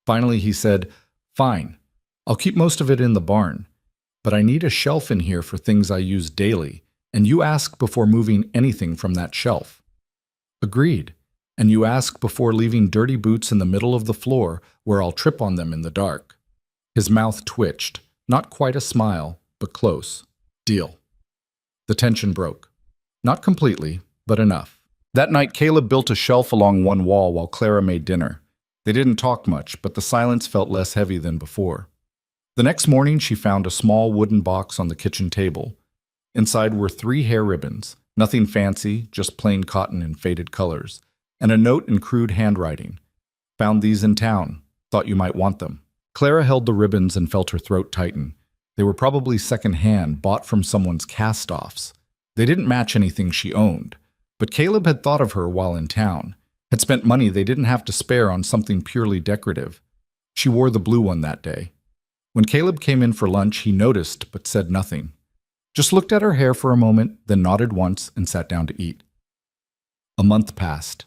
Finally, he said, Fine, I'll keep most of it in the barn, but I need a shelf in here for things I use daily, and you ask before moving anything from that shelf. Agreed, and you ask before leaving dirty boots in the middle of the floor where I'll trip on them in the dark. His mouth twitched, not quite a smile, but close. Deal. The tension broke. Not completely, but enough. That night, Caleb built a shelf along one wall while Clara made dinner. They didn't talk much, but the silence felt less heavy than before. The next morning, she found a small wooden box on the kitchen table. Inside were 3 hair ribbons, nothing fancy, just plain cotton in faded colors, and a note in crude handwriting. Found these in town. Thought you might want them. Clara held the ribbons and felt her throat tighten. They were probably second-hand, bought from someone's cast-offs. They didn't match anything she owned. But Caleb had thought of her while in town, had spent money they didn't have to spare on something purely decorative. She wore the blue one that day. When Caleb came in for lunch, he noticed but said nothing. Just looked at her hair for a moment, then nodded once and sat down to eat. A month passed,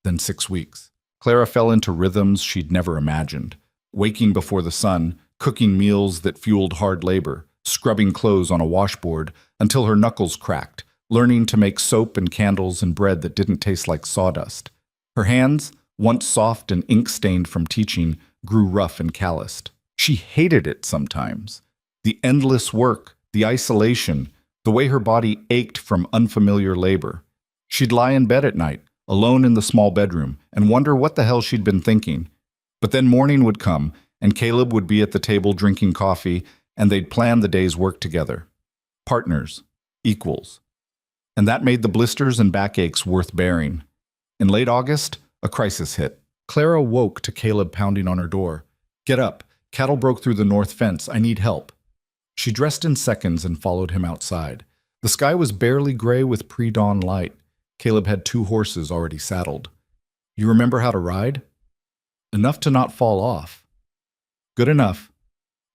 then 6 weeks. Clara fell into rhythms she'd never imagined. Waking before the sun, cooking meals that fueled hard labor, scrubbing clothes on a washboard until her knuckles cracked, learning to make soap and candles and bread that didn't taste like sawdust. Her hands, once soft and ink-stained from teaching, grew rough and calloused. She hated it sometimes. The endless work, the isolation, the way her body ached from unfamiliar labor. She'd lie in bed at night, alone in the small bedroom, and wonder what the hell she'd been thinking. But then morning would come, and Caleb would be at the table drinking coffee, and they'd plan the day's work together. Partners, equals. And that made the blisters and backaches worth bearing. In late August, a crisis hit. Clara woke to Caleb pounding on her door. "Get up. Cattle broke through the north fence. I need help." She dressed in seconds and followed him outside. The sky was barely gray with pre-dawn light. Caleb had 2 horses already saddled. "You remember how to ride?" "Enough to not fall off." "Good enough.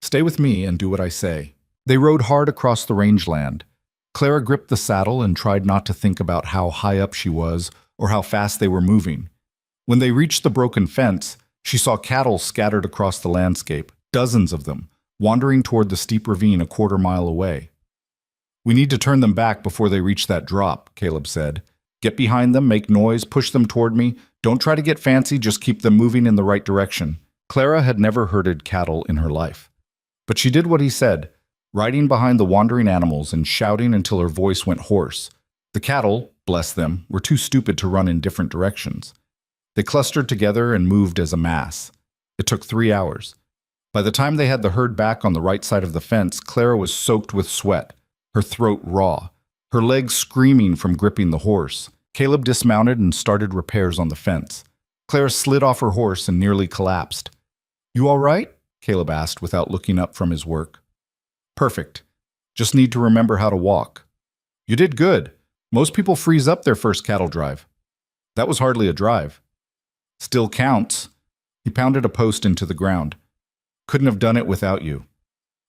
Stay with me and do what I say." They rode hard across the rangeland. Clara gripped the saddle and tried not to think about how high up she was or how fast they were moving. When they reached the broken fence, she saw cattle scattered across the landscape, dozens of them, wandering toward the steep ravine a quarter-mile away. "We need to turn them back before they reach that drop," Caleb said. "Get behind them, make noise, push them toward me. Don't try to get fancy, just keep them moving in the right direction." Clara had never herded cattle in her life. But she did what he said, riding behind the wandering animals and shouting until her voice went hoarse. The cattle, bless them, were too stupid to run in different directions. They clustered together and moved as a mass. It took 3 hours. By the time they had the herd back on the right side of the fence, Clara was soaked with sweat, her throat raw, her legs screaming from gripping the horse. Caleb dismounted and started repairs on the fence. Clara slid off her horse and nearly collapsed. "You all right?" Caleb asked without looking up from his work. "Perfect. Just need to remember how to walk." "You did good. Most people freeze up their first cattle drive." "That was hardly a drive." "Still counts." He pounded a post into the ground. "Couldn't have done it without you."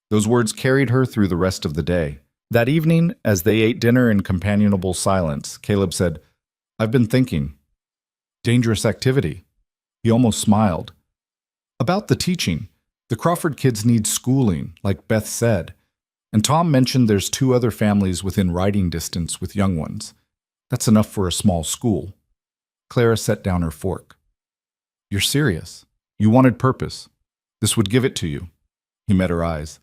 Those words carried her through the rest of the day. That evening, as they ate dinner in companionable silence, Caleb said, "I've been thinking." "Dangerous activity." He almost smiled. "About the teaching. The Crawford kids need schooling, like Beth said. And Tom mentioned there's 2 other families within riding distance with young ones. That's enough for a small school." Clara set down her fork. "You're serious. You wanted purpose. This would give it to you." He met her eyes.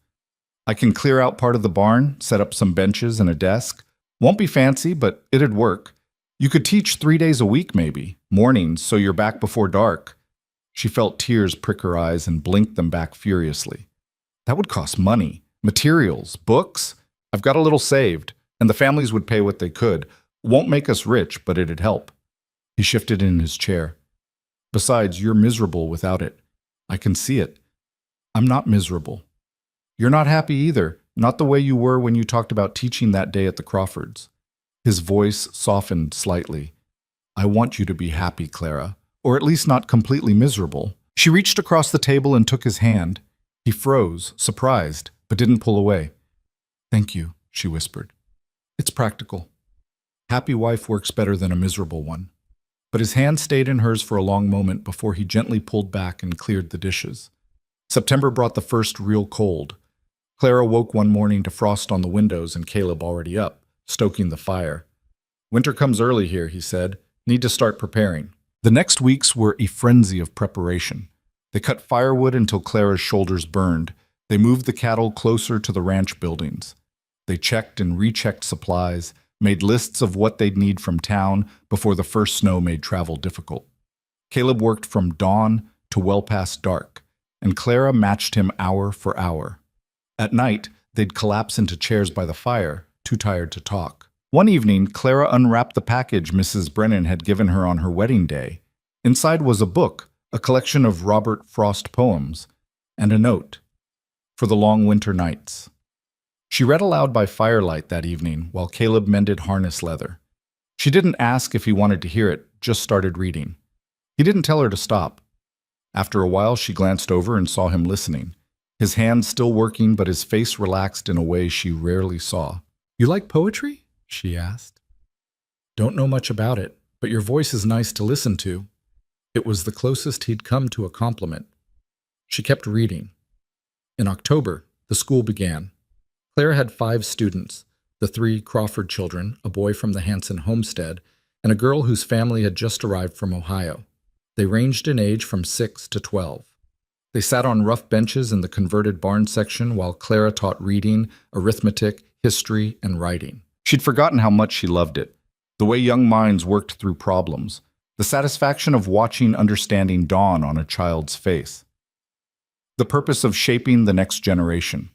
"I can clear out part of the barn, set up some benches and a desk. Won't be fancy, but it'd work. You could teach 3 days a week maybe, mornings, so you're back before dark." She felt tears prick her eyes and blinked them back furiously. "That would cost money. Materials, books. I've got a little saved, and the families would pay what they could. Won't make us rich, but it'd help." He shifted in his chair. "Besides, you're miserable without it. I can see it." "I'm not miserable." "You're not happy either, not the way you were when you talked about teaching that day at the Crawfords." His voice softened slightly. "I want you to be happy, Clara, or at least not completely miserable." She reached across the table and took his hand. He froze, surprised, but didn't pull away. "Thank you," she whispered. "It's practical. Happy wife works better than a miserable one." But his hand stayed in hers for a long moment before he gently pulled back and cleared the dishes. September brought the first real cold. Clara woke one morning to frost on the windows and Caleb already up, stoking the fire. "Winter comes early here," he said. "Need to start preparing." The next weeks were a frenzy of preparation. They cut firewood until Clara's shoulders burned. They moved the cattle closer to the ranch buildings. They checked and rechecked supplies, made lists of what they'd need from town before the first snow made travel difficult. Caleb worked from dawn to well past dark, and Clara matched him hour for hour. At night, they'd collapse into chairs by the fire, too tired to talk. One evening, Clara unwrapped the package Mrs. Brennan had given her on her wedding day. Inside was a book, a collection of Robert Frost poems, and a note for the long winter nights. She read aloud by firelight that evening while Caleb mended harness leather. She didn't ask if he wanted to hear it, just started reading. He didn't tell her to stop. After a while, she glanced over and saw him listening, his hands still working but his face relaxed in a way she rarely saw. "You like poetry?" she asked. "Don't know much about it, but your voice is nice to listen to." It was the closest he'd come to a compliment. She kept reading. In October, the school began. Clara had 5 students, the 3 Crawford children, a boy from the Hanson homestead, and a girl whose family had just arrived from Ohio. They ranged in age from 6 to 12. They sat on rough benches in the converted barn section while Clara taught reading, arithmetic, history, and writing. She'd forgotten how much she loved it, the way young minds worked through problems, the satisfaction of watching understanding dawn on a child's face. The purpose of shaping the next generation.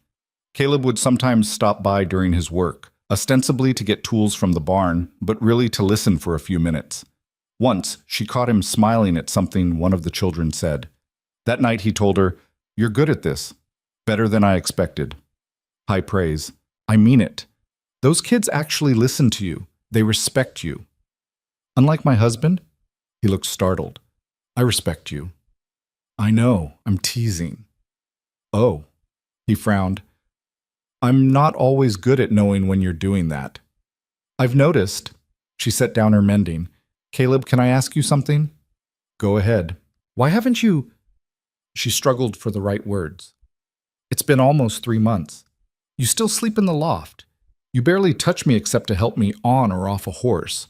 Caleb would sometimes stop by during his work, ostensibly to get tools from the barn, but really to listen for a few minutes. Once, she caught him smiling at something one of the children said. That night he told her, "You're good at this. Better than I expected." High praise. "I mean it. Those kids actually listen to you. They respect you." "Unlike my husband?" He looked startled. "I respect you." "I know. I'm teasing." "Oh." He frowned. "I'm not always good at knowing when you're doing that." "I've noticed." She set down her mending. "Caleb, can I ask you something?" "Go ahead." "Why haven't you—" She struggled for the right words. "It's been almost 3 months. You still sleep in the loft. You barely touch me except to help me on or off a horse.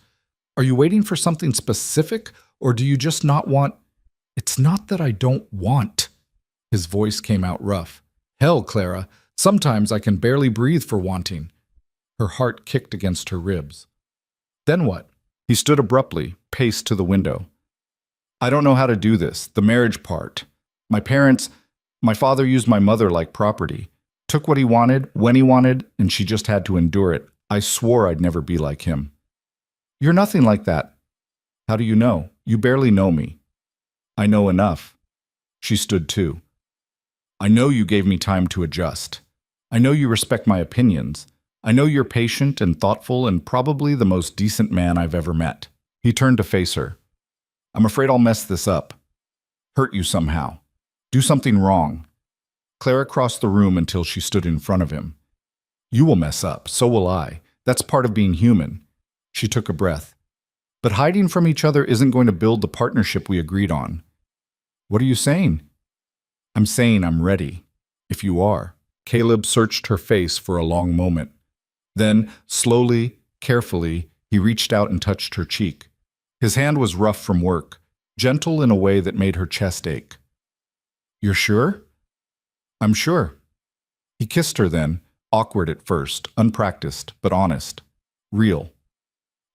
Are you waiting for something specific, or do you just not want—" "It's not that I don't want." His voice came out rough. "Hell, Clara, sometimes I can barely breathe for wanting." Her heart kicked against her ribs. "Then what?" He stood abruptly, paced to the window. "I don't know how to do this, the marriage part. My father used my mother like property. Took what he wanted, when he wanted, and she just had to endure it. I swore I'd never be like him." "You're nothing like that." "How do you know? You barely know me." "I know enough." She stood too. "I know you gave me time to adjust. I know you respect my opinions. I know you're patient and thoughtful and probably the most decent man I've ever met." He turned to face her. "I'm afraid I'll mess this up. Hurt you somehow. Do something wrong." Clara crossed the room until she stood in front of him. "You will mess up, so will I. That's part of being human." She took a breath. "But hiding from each other isn't going to build the partnership we agreed on." "What are you saying?" "I'm saying I'm ready. If you are." Caleb searched her face for a long moment. Then, slowly, carefully, he reached out and touched her cheek. His hand was rough from work, gentle in a way that made her chest ache. "You're sure?" "I'm sure." He kissed her then, awkward at first, unpracticed, but honest. Real.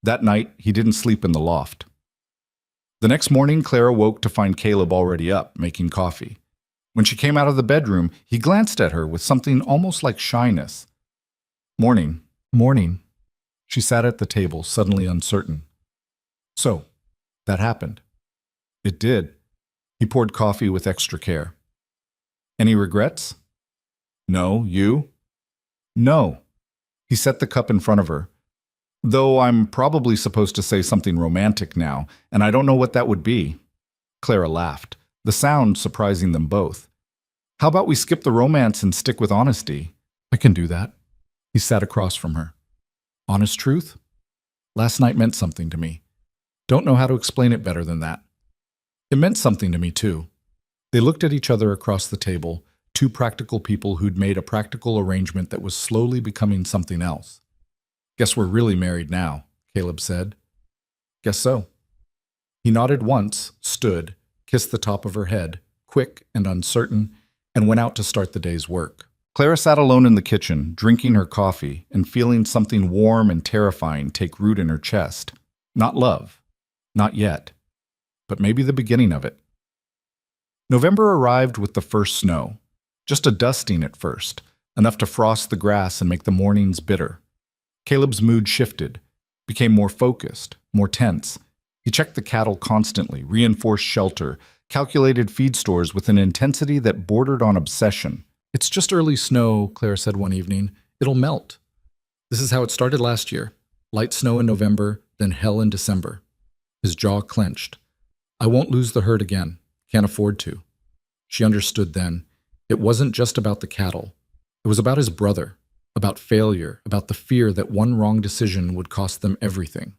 That night, he didn't sleep in the loft. The next morning, Clara woke to find Caleb already up, making coffee. When she came out of the bedroom, he glanced at her with something almost like shyness. "Morning." "Morning." She sat at the table, suddenly uncertain. "So, that happened." "It did." He poured coffee with extra care. "Any regrets?" "No. You?" "No." He set the cup in front of her. "Though I'm probably supposed to say something romantic now, and I don't know what that would be." Clara laughed, the sound surprising them both. "How about we skip the romance and stick with honesty?" "I can do that." He sat across from her. "Honest truth? Last night meant something to me. Don't know how to explain it better than that." "It meant something to me, too." They looked at each other across the table, 2 practical people who'd made a practical arrangement that was slowly becoming something else. "Guess we're really married now," Caleb said. "Guess so." He nodded once, stood, kissed the top of her head, quick and uncertain, and went out to start the day's work. Clara sat alone in the kitchen, drinking her coffee and feeling something warm and terrifying take root in her chest. Not love. Not yet. But maybe the beginning of it. November arrived with the first snow. Just a dusting at first, enough to frost the grass and make the mornings bitter. Caleb's mood shifted, became more focused, more tense. He checked the cattle constantly, reinforced shelter, calculated feed stores with an intensity that bordered on obsession. "It's just early snow," Clara said one evening. "It'll melt." This is how it started last year. Light snow in November, then hell in December. His jaw clenched. "I won't lose the herd again. Can't afford to." She understood then. It wasn't just about the cattle. It was about his brother, about failure, about the fear that one wrong decision would cost them everything.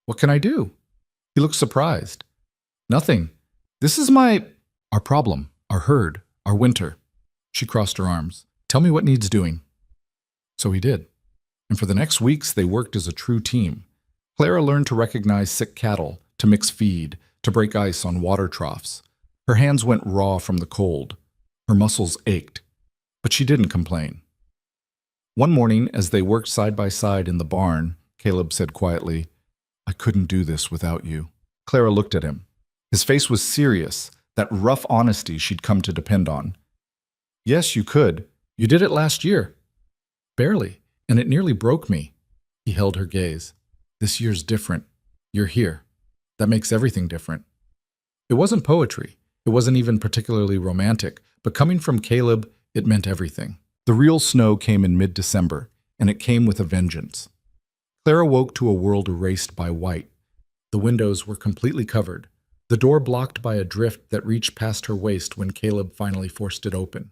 "What can I do?" He looked surprised. "Nothing. This is our problem, our herd, our winter." She crossed her arms. "Tell me what needs doing." So he did. And for the next weeks, they worked as a true team. Clara learned to recognize sick cattle, to mix feed, to break ice on water troughs. Her hands went raw from the cold. Her muscles ached. But she didn't complain. One morning, as they worked side by side in the barn, Caleb said quietly, "I couldn't do this without you." Clara looked at him. His face was serious, that rough honesty she'd come to depend on. "Yes, you could. You did it last year." "Barely, and it nearly broke me." He held her gaze. "This year's different. You're here. That makes everything different." It wasn't poetry. It wasn't even particularly romantic, but coming from Caleb, it meant everything. The real snow came in mid-December, and it came with a vengeance. Clara woke to a world erased by white. The windows were completely covered, the door blocked by a drift that reached past her waist when Caleb finally forced it open.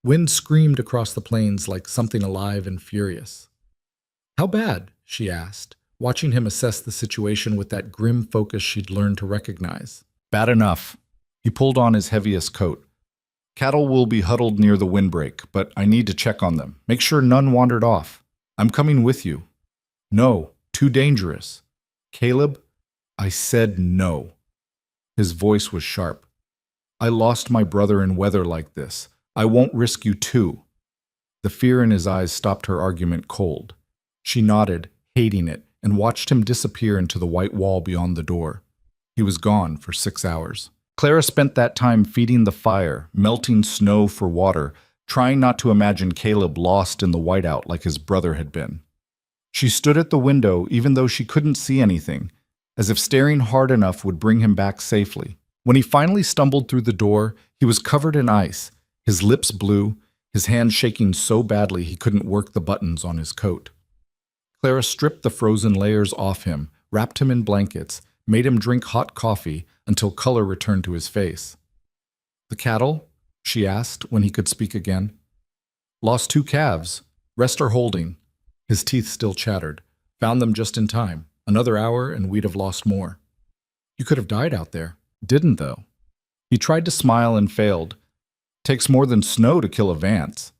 Wind screamed across the plains like something alive and furious. "How bad?" she asked, watching him assess the situation with that grim focus she'd learned to recognize. "Bad enough." He pulled on his heaviest coat. "Cattle will be huddled near the windbreak, but I need to check on them. Make sure none wandered off. I'm coming with you." "No, too dangerous." "Caleb, I said no." His voice was sharp. "I lost my brother in weather like this. I won't risk you too." The fear in his eyes stopped her argument cold. She nodded, hating it, and watched him disappear into the white wall beyond the door. He was gone for 6 hours. Clara spent that time feeding the fire, melting snow for water, trying not to imagine Caleb lost in the whiteout like his brother had been. She stood at the window even though she couldn't see anything, as if staring hard enough would bring him back safely. When he finally stumbled through the door, he was covered in ice, his lips blue, his hands shaking so badly he couldn't work the buttons on his coat. Clara stripped the frozen layers off him, wrapped him in blankets, made him drink hot coffee until color returned to his face. "The cattle?" she asked when he could speak again. "Lost 2 calves. Rest are holding." His teeth still chattered. "Found them just in time. Another hour and we'd have lost more." "You could have died out there." "Didn't, though." He tried to smile and failed. "Takes more than snow to kill a Vance."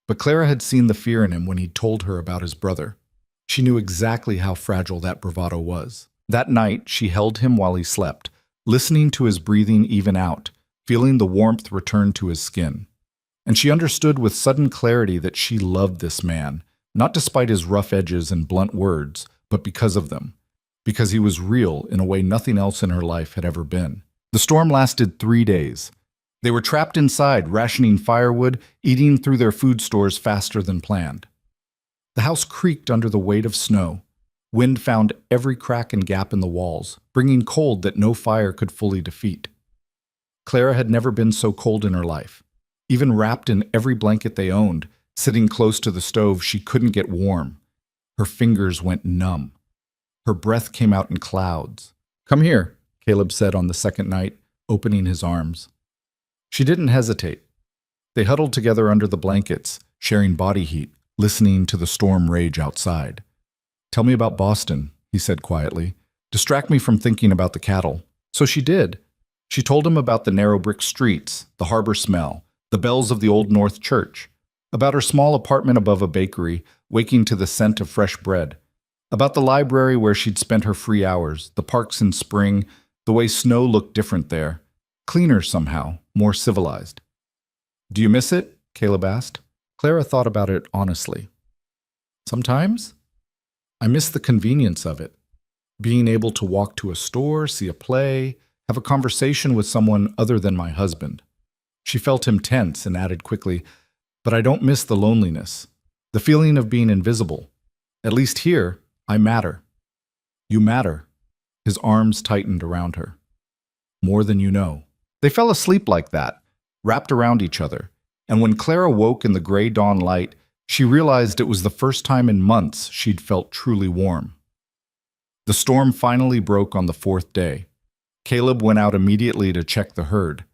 But Clara had seen the fear in him when he'd told her about his brother. She knew exactly how fragile that bravado was. That night, she held him while he slept, listening to his breathing even out, feeling the warmth return to his skin. And she understood with sudden clarity that she loved this man, not despite his rough edges and blunt words, but because of them. Because he was real in a way nothing else in her life had ever been. The storm lasted 3 days. They were trapped inside, rationing firewood, eating through their food stores faster than planned. The house creaked under the weight of snow. Wind found every crack and gap in the walls, bringing cold that no fire could fully defeat. Clara had never been so cold in her life. Even wrapped in every blanket they owned, sitting close to the stove, she couldn't get warm. Her fingers went numb. Her breath came out in clouds. "Come here," Caleb said on the second night, opening his arms. She didn't hesitate. They huddled together under the blankets, sharing body heat, listening to the storm rage outside. "Tell me about Boston," he said quietly. "Distract me from thinking about the cattle." So she did. She told him about the narrow brick streets, the harbor smell, the bells of the Old North Church, about her small apartment above a bakery, waking to the scent of fresh bread, about the library where she'd spent her free hours, the parks in spring, the way snow looked different there, cleaner somehow, more civilized. "Do you miss it?" Caleb asked. Clara thought about it honestly. "Sometimes. I miss the convenience of it. Being able to walk to a store, see a play, have a conversation with someone other than my husband." She felt him tense and added quickly, "But I don't miss the loneliness, the feeling of being invisible. At least here, I matter." "You matter." His arms tightened around her. "More than you know." They fell asleep like that, wrapped around each other, and when Clara woke in the gray dawn light, she realized it was the first time in months she'd felt truly warm. The storm finally broke on the fourth day. Caleb went out immediately to check the herd.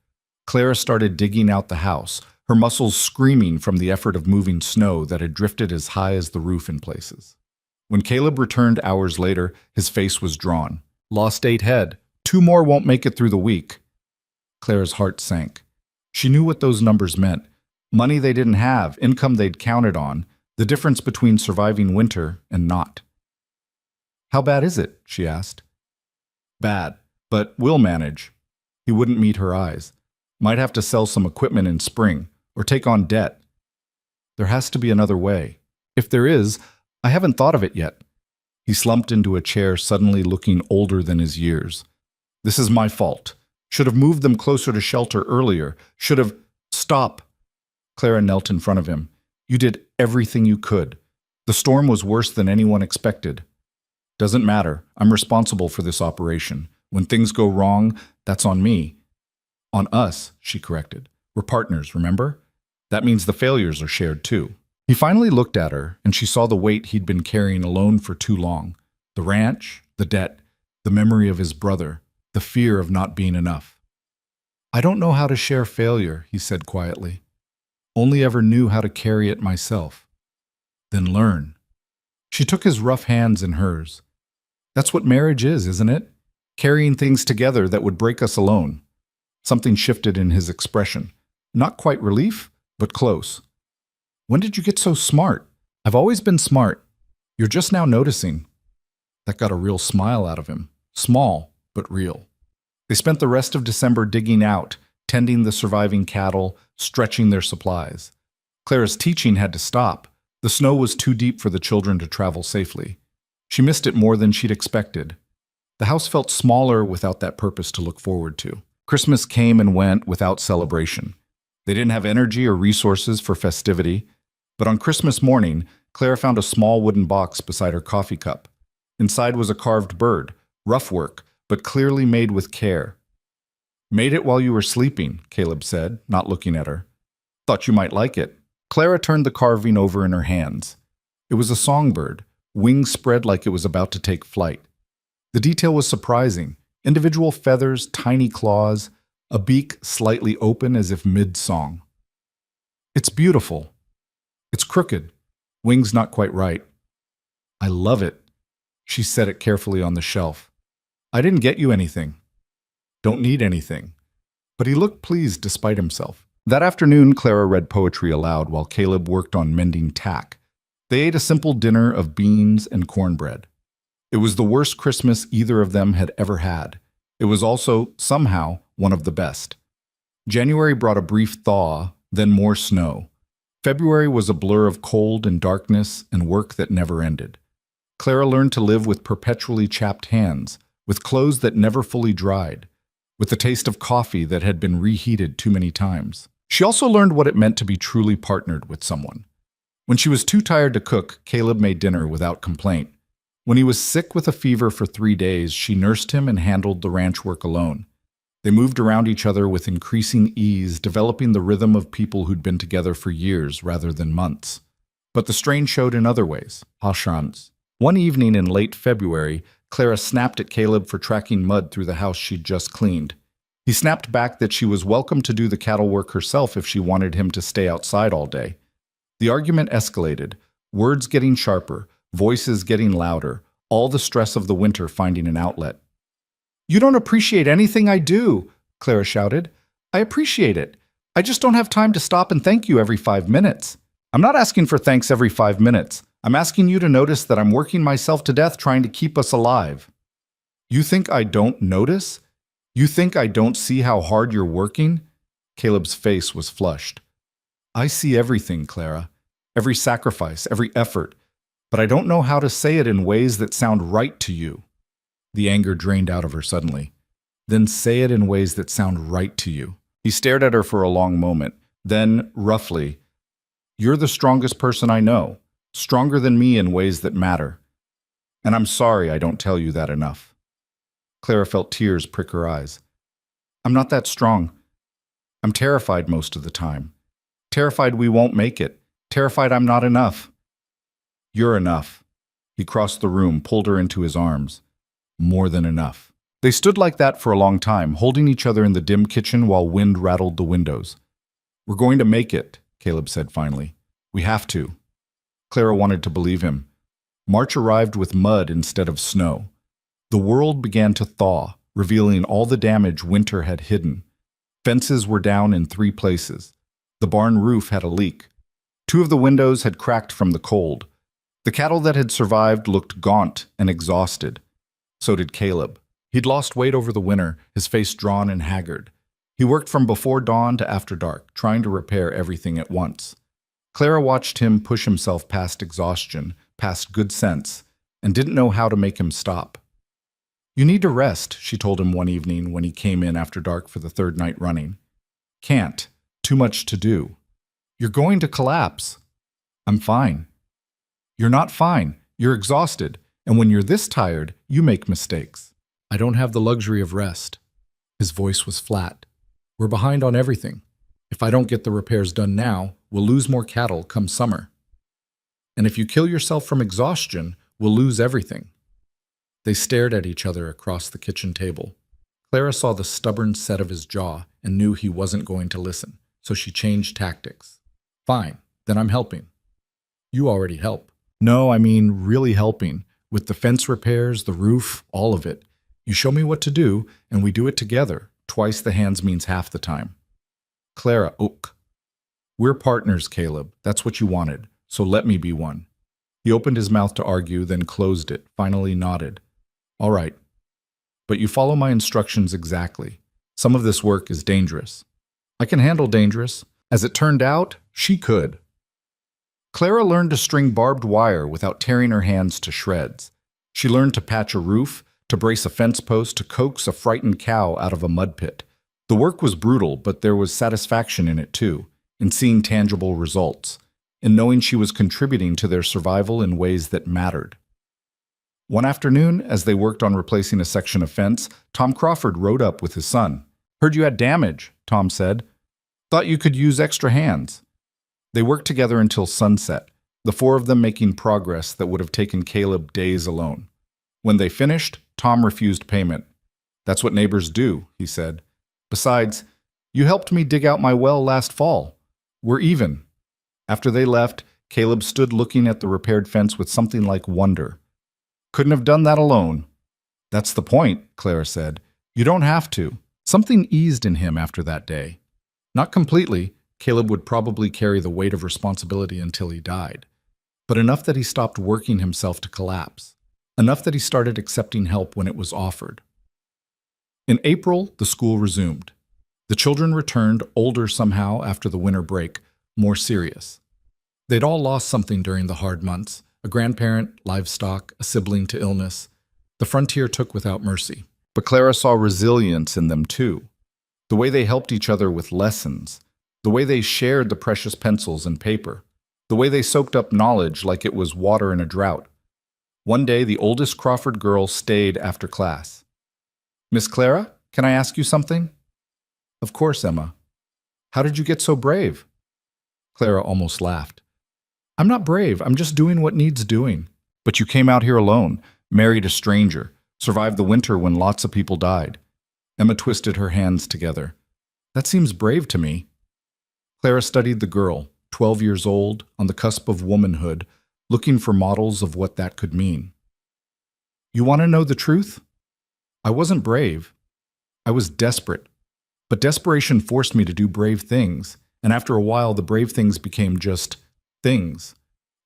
Clara started digging out the house, her muscles screaming from the effort of moving snow that had drifted as high as the roof in places. When Caleb returned hours later, his face was drawn. Lost 8 head. 2 more won't make it through the week. Clara's heart sank. She knew what those numbers meant. Money they didn't have, income they'd counted on, the difference between surviving winter and not. How bad is it? She asked. Bad, but we'll manage. He wouldn't meet her eyes. Might have to sell some equipment in spring, or take on debt. There has to be another way. If there is, I haven't thought of it yet. He slumped into a chair, suddenly looking older than his years. This is my fault. Should have moved them closer to shelter earlier. Should have... Stop. Clara knelt in front of him. You did everything you could. The storm was worse than anyone expected. Doesn't matter. I'm responsible for this operation. When things go wrong, that's on me. On us, she corrected. We're partners, remember? That means the failures are shared too. He finally looked at her, and she saw the weight he'd been carrying alone for too long. The ranch, the debt, the memory of his brother, the fear of not being enough. I don't know how to share failure, he said quietly. Only ever knew how to carry it myself. Then learn. She took his rough hands in hers. That's what marriage is, isn't it? Carrying things together that would break us alone. Something shifted in his expression. Not quite relief, but close. When did you get so smart? I've always been smart. You're just now noticing. That got a real smile out of him. Small, but real. They spent the rest of December digging out, tending the surviving cattle, stretching their supplies. Clara's teaching had to stop. The snow was too deep for the children to travel safely. She missed it more than she'd expected. The house felt smaller without that purpose to look forward to. Christmas came and went without celebration. They didn't have energy or resources for festivity. But on Christmas morning, Clara found a small wooden box beside her coffee cup. Inside was a carved bird, rough work, but clearly made with care. Made it while you were sleeping, Caleb said, not looking at her. Thought you might like it. Clara turned the carving over in her hands. It was a songbird, wings spread like it was about to take flight. The detail was surprising. Individual feathers, tiny claws, a beak slightly open as if mid-song. It's beautiful. It's crooked, wings not quite right. I love it. She set it carefully on the shelf. I didn't get you anything. Don't need anything. But he looked pleased despite himself. That afternoon, Clara read poetry aloud while Caleb worked on mending tack. They ate a simple dinner of beans and cornbread. It was the worst Christmas either of them had ever had. It was also, somehow, one of the best. January brought a brief thaw, then more snow. February was a blur of cold and darkness and work that never ended. Clara learned to live with perpetually chapped hands, with clothes that never fully dried, with the taste of coffee that had been reheated too many times. She also learned what it meant to be truly partnered with someone. When she was too tired to cook, Caleb made dinner without complaint. When he was sick with a fever for 3 days, she nursed him and handled the ranch work alone. They moved around each other with increasing ease, developing the rhythm of people who'd been together for years rather than months. But the strain showed in other ways. Hashans. One evening in late February, Clara snapped at Caleb for tracking mud through the house she'd just cleaned. He snapped back that she was welcome to do the cattle work herself if she wanted him to stay outside all day. The argument escalated, words getting sharper, voices getting louder, all the stress of the winter finding an outlet. You don't appreciate anything I do, Clara shouted. I appreciate it. I just don't have time to stop and thank you every 5 minutes. I'm not asking for thanks every 5 minutes. I'm asking you to notice that I'm working myself to death trying to keep us alive. You think I don't notice? You think I don't see how hard you're working? Caleb's face was flushed. I see everything, Clara. Every sacrifice, every effort. But I don't know how to say it in ways that sound right to you. The anger drained out of her suddenly. Then say it in ways that sound right to you. He stared at her for a long moment. Then, roughly, you're the strongest person I know. Stronger than me in ways that matter. And I'm sorry I don't tell you that enough. Clara felt tears prick her eyes. I'm not that strong. I'm terrified most of the time. Terrified we won't make it. Terrified I'm not enough. You're enough. He crossed the room, pulled her into his arms. More than enough. They stood like that for a long time, holding each other in the dim kitchen while wind rattled the windows. We're going to make it, Caleb said finally. We have to. Clara wanted to believe him. March arrived with mud instead of snow. The world began to thaw, revealing all the damage winter had hidden. Fences were down in 3 places. The barn roof had a leak. 2 of the windows had cracked from the cold. The cattle that had survived looked gaunt and exhausted. So did Caleb. He'd lost weight over the winter, his face drawn and haggard. He worked from before dawn to after dark, trying to repair everything at once. Clara watched him push himself past exhaustion, past good sense, and didn't know how to make him stop. You need to rest, she told him one evening when he came in after dark for the 3rd night running. Can't. Too much to do. You're going to collapse. I'm fine. You're not fine. You're exhausted. And when you're this tired, you make mistakes. I don't have the luxury of rest. His voice was flat. We're behind on everything. If I don't get the repairs done now, we'll lose more cattle come summer. And if you kill yourself from exhaustion, we'll lose everything. They stared at each other across the kitchen table. Clara saw the stubborn set of his jaw and knew he wasn't going to listen, so she changed tactics. Fine, then I'm helping. You already help. No, I mean really helping. With the fence repairs, the roof, all of it. You show me what to do, and we do it together. Twice the hands means half the time. Clara, we're partners, Caleb. That's what you wanted, so let me be one. He opened his mouth to argue, then closed it, finally nodded. All right, but you follow my instructions exactly. Some of this work is dangerous. I can handle dangerous. As it turned out, she could. Clara learned to string barbed wire without tearing her hands to shreds. She learned to patch a roof, to brace a fence post, to coax a frightened cow out of a mud pit. The work was brutal, but there was satisfaction in it too, in seeing tangible results, in knowing she was contributing to their survival in ways that mattered. One afternoon, as they worked on replacing a section of fence, Tom Crawford rode up with his son. Heard you had damage, Tom said. Thought you could use extra hands. They worked together until sunset, the 4 of them making progress that would have taken Caleb days alone. When they finished, Tom refused payment. That's what neighbors do, he said. Besides, you helped me dig out my well last fall. We're even. After they left, Caleb stood looking at the repaired fence with something like wonder. Couldn't have done that alone. That's the point, Clara said. You don't have to. Something eased in him after that day. Not completely. Caleb would probably carry the weight of responsibility until he died. But enough that he stopped working himself to collapse. Enough that he started accepting help when it was offered. In April, the school resumed. The children returned, older somehow after the winter break, more serious. They'd all lost something during the hard months, a grandparent, livestock, a sibling to illness. The frontier took without mercy. But Clara saw resilience in them too. The way they helped each other with lessons, the way they shared the precious pencils and paper, the way they soaked up knowledge like it was water in a drought. One day, the oldest Crawford girl stayed after class. Miss Clara, can I ask you something? Of course, Emma. How did you get so brave? Clara almost laughed. I'm not brave. I'm just doing what needs doing. But you came out here alone, married a stranger, survived the winter when lots of people died. Emma twisted her hands together. That seems brave to me. Clara studied the girl, 12 years old, on the cusp of womanhood, looking for models of what that could mean. You want to know the truth? I wasn't brave. I was desperate. But desperation forced me to do brave things, and after a while the brave things became just things,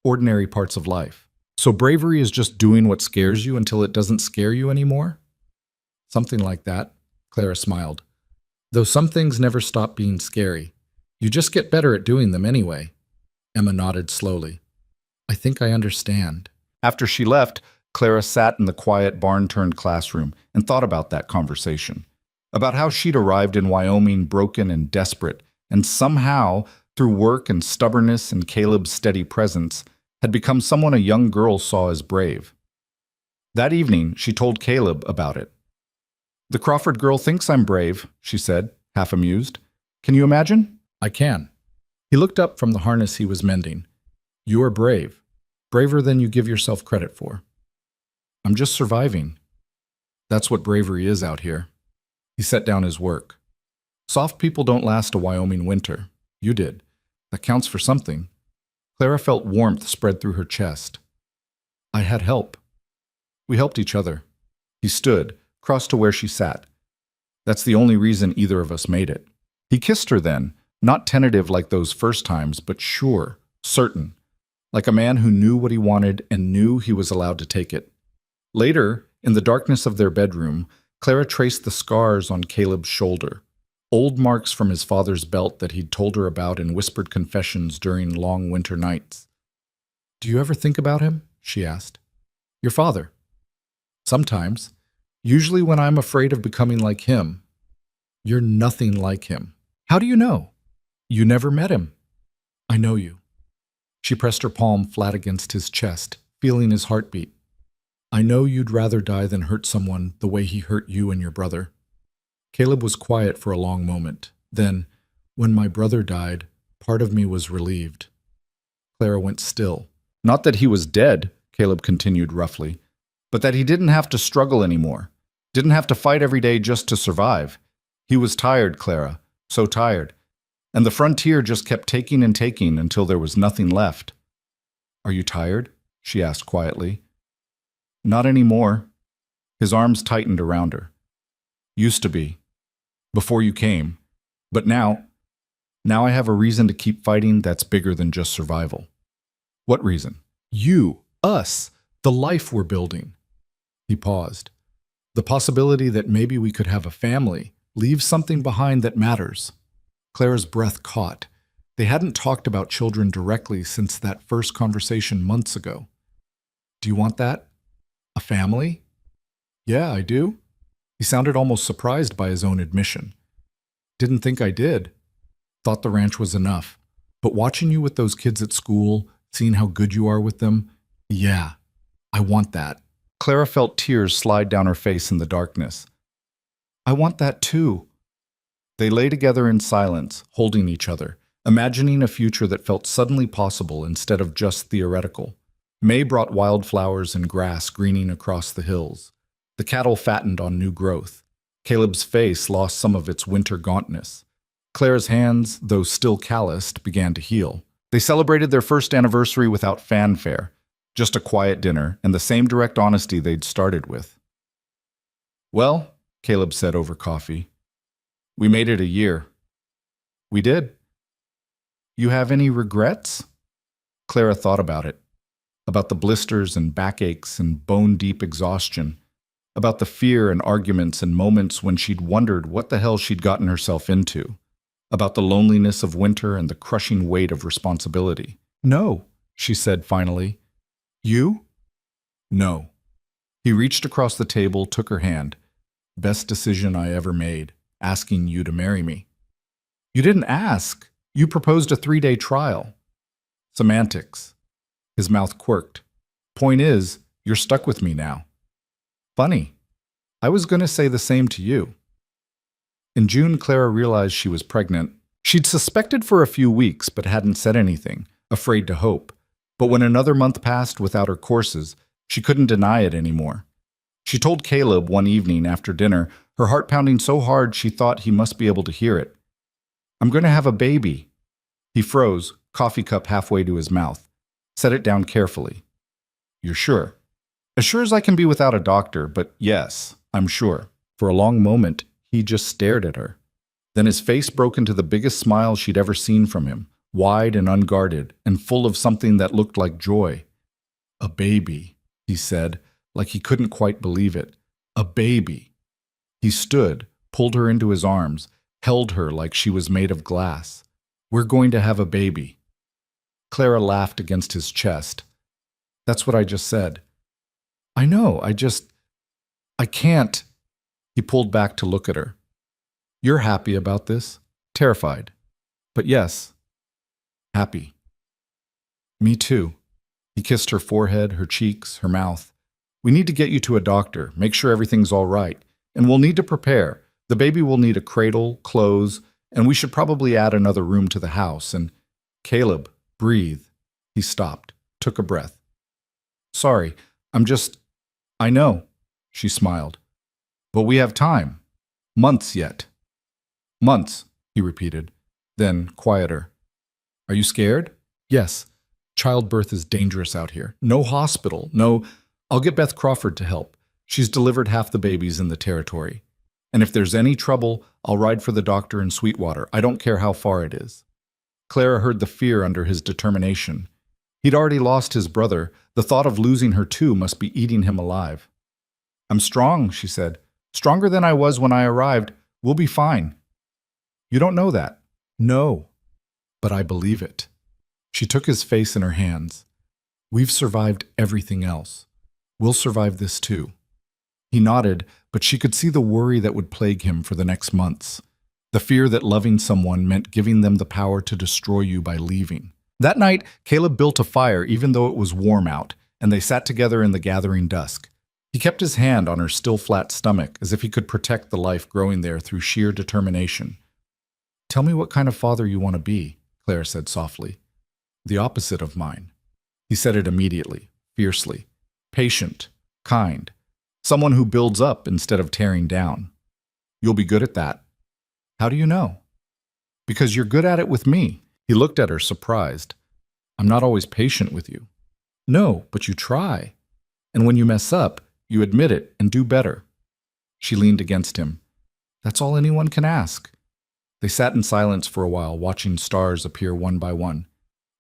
ordinary parts of life. So bravery is just doing what scares you until it doesn't scare you anymore? Something like that, Clara smiled. Though some things never stop being scary. You just get better at doing them anyway. Emma nodded slowly. I think I understand. After she left, Clara sat in the quiet barn-turned classroom and thought about that conversation. About how she'd arrived in Wyoming broken and desperate, and somehow, through work and stubbornness and Caleb's steady presence, had become someone a young girl saw as brave. That evening, she told Caleb about it. The Crawford girl thinks I'm brave, she said, half amused. Can you imagine? I can. He looked up from the harness he was mending. You are brave. Braver than you give yourself credit for. I'm just surviving. That's what bravery is out here. He set down his work. Soft people don't last a Wyoming winter. You did. That counts for something. Clara felt warmth spread through her chest. I had help. We helped each other. He stood, crossed to where she sat. That's the only reason either of us made it. He kissed her then, not tentative like those first times, but sure, certain, like a man who knew what he wanted and knew he was allowed to take it. Later, in the darkness of their bedroom, Clara traced the scars on Caleb's shoulder, old marks from his father's belt that he'd told her about in whispered confessions during long winter nights. Do you ever think about him? She asked. Your father. Sometimes. Usually when I'm afraid of becoming like him. You're nothing like him. How do you know? You never met him. I know you. She pressed her palm flat against his chest, feeling his heartbeat. I know you'd rather die than hurt someone the way he hurt you and your brother. Caleb was quiet for a long moment. Then, when my brother died, part of me was relieved. Clara went still. Not that he was dead, Caleb continued roughly, but that he didn't have to struggle anymore. Didn't have to fight every day just to survive. He was tired, Clara, so tired. And the frontier just kept taking and taking until there was nothing left. Are you tired? She asked quietly. Not anymore. His arms tightened around her. Used to be. Before you came. But now I have a reason to keep fighting that's bigger than just survival. What reason? You, us, the life we're building. He paused. The possibility that maybe we could have a family, leave something behind that matters. Clara's breath caught. They hadn't talked about children directly since that first conversation months ago. Do you want that? A family? Yeah, I do. He sounded almost surprised by his own admission. Didn't think I did. Thought the ranch was enough. But watching you with those kids at school, seeing how good you are with them, yeah, I want that. Clara felt tears slide down her face in the darkness. I want that too. They lay together in silence, holding each other, imagining a future that felt suddenly possible instead of just theoretical. May brought wildflowers and grass greening across the hills. The cattle fattened on new growth. Caleb's face lost some of its winter gauntness. Clara's hands, though still calloused, began to heal. They celebrated their first anniversary without fanfare, just a quiet dinner and the same direct honesty they'd started with. Well, Caleb said over coffee, we made it a year. We did. You have any regrets? Clara thought about it. About the blisters and backaches and bone-deep exhaustion. About the fear and arguments and moments when she'd wondered what the hell she'd gotten herself into. About the loneliness of winter and the crushing weight of responsibility. No, she said finally. You? No. He reached across the table, took her hand. Best decision I ever made, asking you to marry me. You didn't ask. You proposed a 3-day trial. Semantics. His mouth quirked. Point is, you're stuck with me now. Funny. I was going to say the same to you. In June, Clara realized she was pregnant. She'd suspected for a few weeks, but hadn't said anything, afraid to hope. But when another month passed without her courses, she couldn't deny it anymore. She told Caleb one evening after dinner, her heart pounding so hard she thought he must be able to hear it. I'm going to have a baby. He froze, coffee cup halfway to his mouth. Set it down carefully. You're sure? As sure as I can be without a doctor, but yes, I'm sure. For a long moment, he just stared at her. Then his face broke into the biggest smile she'd ever seen from him, wide and unguarded, and full of something that looked like joy. A baby, he said, like he couldn't quite believe it. A baby. He stood, pulled her into his arms, held her like she was made of glass. We're going to have a baby. Clara laughed against his chest. That's what I just said. I know, I can't. He pulled back to look at her. You're happy about this? Terrified. But yes, happy. Me too. He kissed her forehead, her cheeks, her mouth. We need to get you to a doctor, make sure everything's all right. And we'll need to prepare. The baby will need a cradle, clothes, and we should probably add another room to the house. And Caleb, breathe. He stopped, took a breath. Sorry, I know, she smiled. But we have time. Months yet. Months, he repeated. Then, quieter. Are you scared? Yes. Childbirth is dangerous out here. No hospital, no. I'll get Beth Crawford to help. She's delivered half the babies in the territory. And if there's any trouble, I'll ride for the doctor in Sweetwater. I don't care how far it is. Clara heard the fear under his determination. He'd already lost his brother. The thought of losing her too must be eating him alive. I'm strong, she said. Stronger than I was when I arrived. We'll be fine. You don't know that. No. But I believe it. She took his face in her hands. We've survived everything else. We'll survive this too. He nodded, but she could see the worry that would plague him for the next months. The fear that loving someone meant giving them the power to destroy you by leaving. That night, Caleb built a fire even though it was warm out, and they sat together in the gathering dusk. He kept his hand on her still flat stomach as if he could protect the life growing there through sheer determination. Tell me what kind of father you want to be, Claire said softly. The opposite of mine. He said it immediately, fiercely. Patient, kind. Someone who builds up instead of tearing down. You'll be good at that. How do you know? Because you're good at it with me. He looked at her, surprised. I'm not always patient with you. No, but you try. And when you mess up, you admit it and do better. She leaned against him. That's all anyone can ask. They sat in silence for a while, watching stars appear one by one.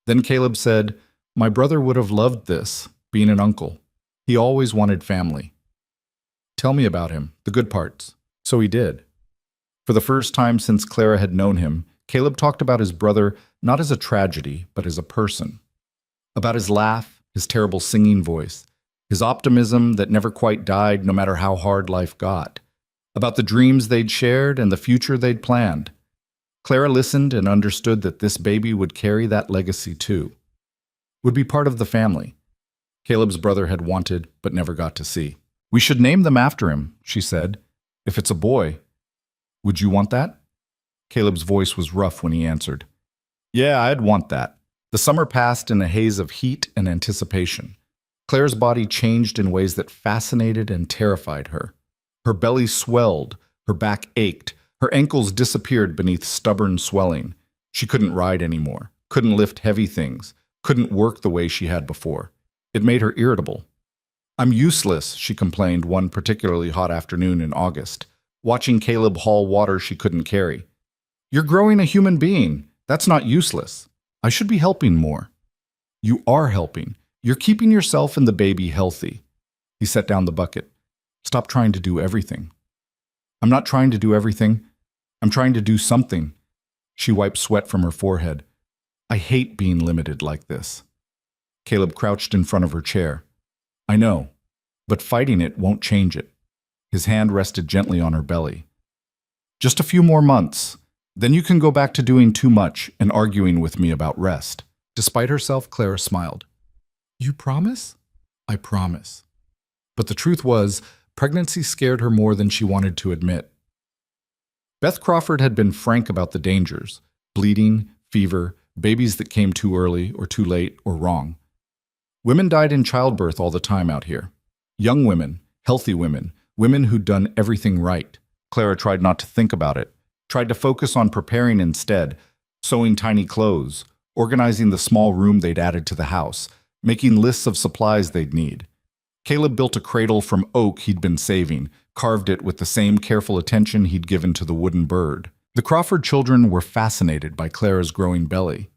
Then Caleb said, My brother would have loved this, being an uncle. He always wanted family. Tell me about him, the good parts. So he did. For the first time since Clara had known him, Caleb talked about his brother not as a tragedy, but as a person. About his laugh, his terrible singing voice, his optimism that never quite died no matter how hard life got. About the dreams they'd shared and the future they'd planned. Clara listened and understood that this baby would carry that legacy too. Would be part of the family. Caleb's brother had wanted but never got to see. We should name them after him, she said. If it's a boy. Would you want that? Caleb's voice was rough when he answered. Yeah, I'd want that. The summer passed in a haze of heat and anticipation. Claire's body changed in ways that fascinated and terrified her. Her belly swelled, her back ached, her ankles disappeared beneath stubborn swelling. She couldn't ride anymore, couldn't lift heavy things, couldn't work the way she had before. It made her irritable. I'm useless, she complained one particularly hot afternoon in August, watching Caleb haul water she couldn't carry. You're growing a human being. That's not useless. I should be helping more. You are helping. You're keeping yourself and the baby healthy. He set down the bucket. Stop trying to do everything. I'm not trying to do everything. I'm trying to do something. She wiped sweat from her forehead. I hate being limited like this. Caleb crouched in front of her chair. I know, but fighting it won't change it. His hand rested gently on her belly. Just a few more months. Then you can go back to doing too much and arguing with me about rest. Despite herself, Clara smiled. You promise? I promise. But the truth was, pregnancy scared her more than she wanted to admit. Beth Crawford had been frank about the dangers: bleeding, fever, babies that came too early or too late or wrong. Women died in childbirth all the time out here. Young women, healthy women, women who'd done everything right. Clara tried not to think about it, tried to focus on preparing instead, sewing tiny clothes, organizing the small room they'd added to the house, making lists of supplies they'd need. Caleb built a cradle from oak he'd been saving, carved it with the same careful attention he'd given to the wooden bird. The Crawford children were fascinated by Clara's growing belly.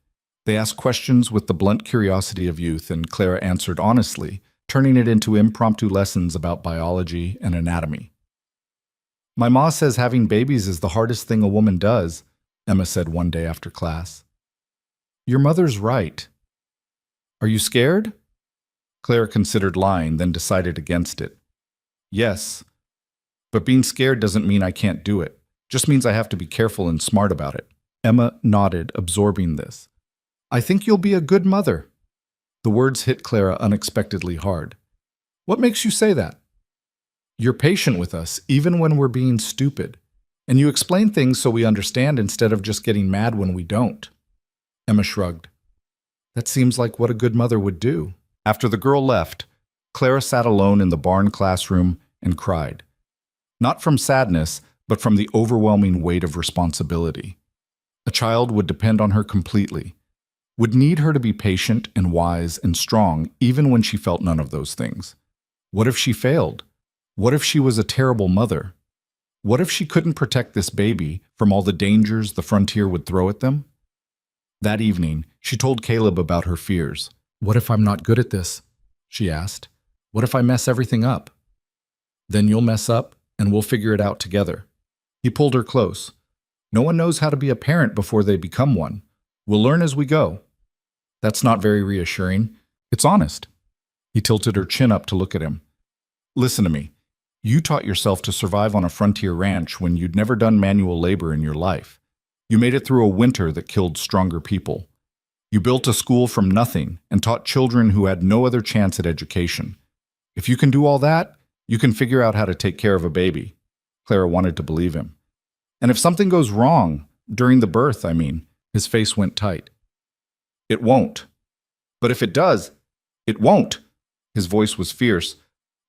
They asked questions with the blunt curiosity of youth, and Clara answered honestly, turning it into impromptu lessons about biology and anatomy. My ma says having babies is the hardest thing a woman does, Emma said one day after class. Your mother's right. Are you scared? Clara considered lying, then decided against it. Yes, but being scared doesn't mean I can't do it. Just means I have to be careful and smart about it. Emma nodded, absorbing this. I think you'll be a good mother. The words hit Clara unexpectedly hard. What makes you say that? You're patient with us, even when we're being stupid. And you explain things so we understand instead of just getting mad when we don't. Emma shrugged. That seems like what a good mother would do. After the girl left, Clara sat alone in the barn classroom and cried. Not from sadness, but from the overwhelming weight of responsibility. A child would depend on her completely, would need her to be patient and wise and strong even when she felt none of those things. What if she failed? What if she was a terrible mother? What if she couldn't protect this baby from all the dangers the frontier would throw at them? That evening, she told Caleb about her fears. What if I'm not good at this? She asked. What if I mess everything up? Then you'll mess up, and we'll figure it out together. He pulled her close. No one knows how to be a parent before they become one. We'll learn as we go. That's not very reassuring. It's honest. He tilted her chin up to look at him. Listen to me. You taught yourself to survive on a frontier ranch when you'd never done manual labor in your life. You made it through a winter that killed stronger people. You built a school from nothing and taught children who had no other chance at education. If you can do all that, you can figure out how to take care of a baby. Clara wanted to believe him. And if something goes wrong, during the birth, his face went tight. It won't. But if it does, it won't. His voice was fierce.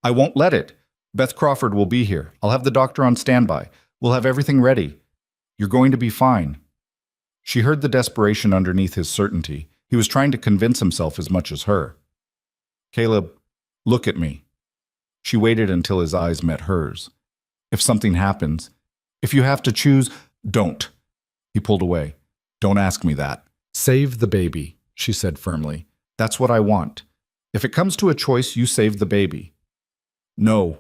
I won't let it. Beth Crawford will be here. I'll have the doctor on standby. We'll have everything ready. You're going to be fine. She heard the desperation underneath his certainty. He was trying to convince himself as much as her. Caleb, look at me. She waited until his eyes met hers. If something happens, if you have to choose, don't. He pulled away. Don't ask me that. Save the baby, she said firmly. That's what I want. If it comes to a choice, you save the baby. No.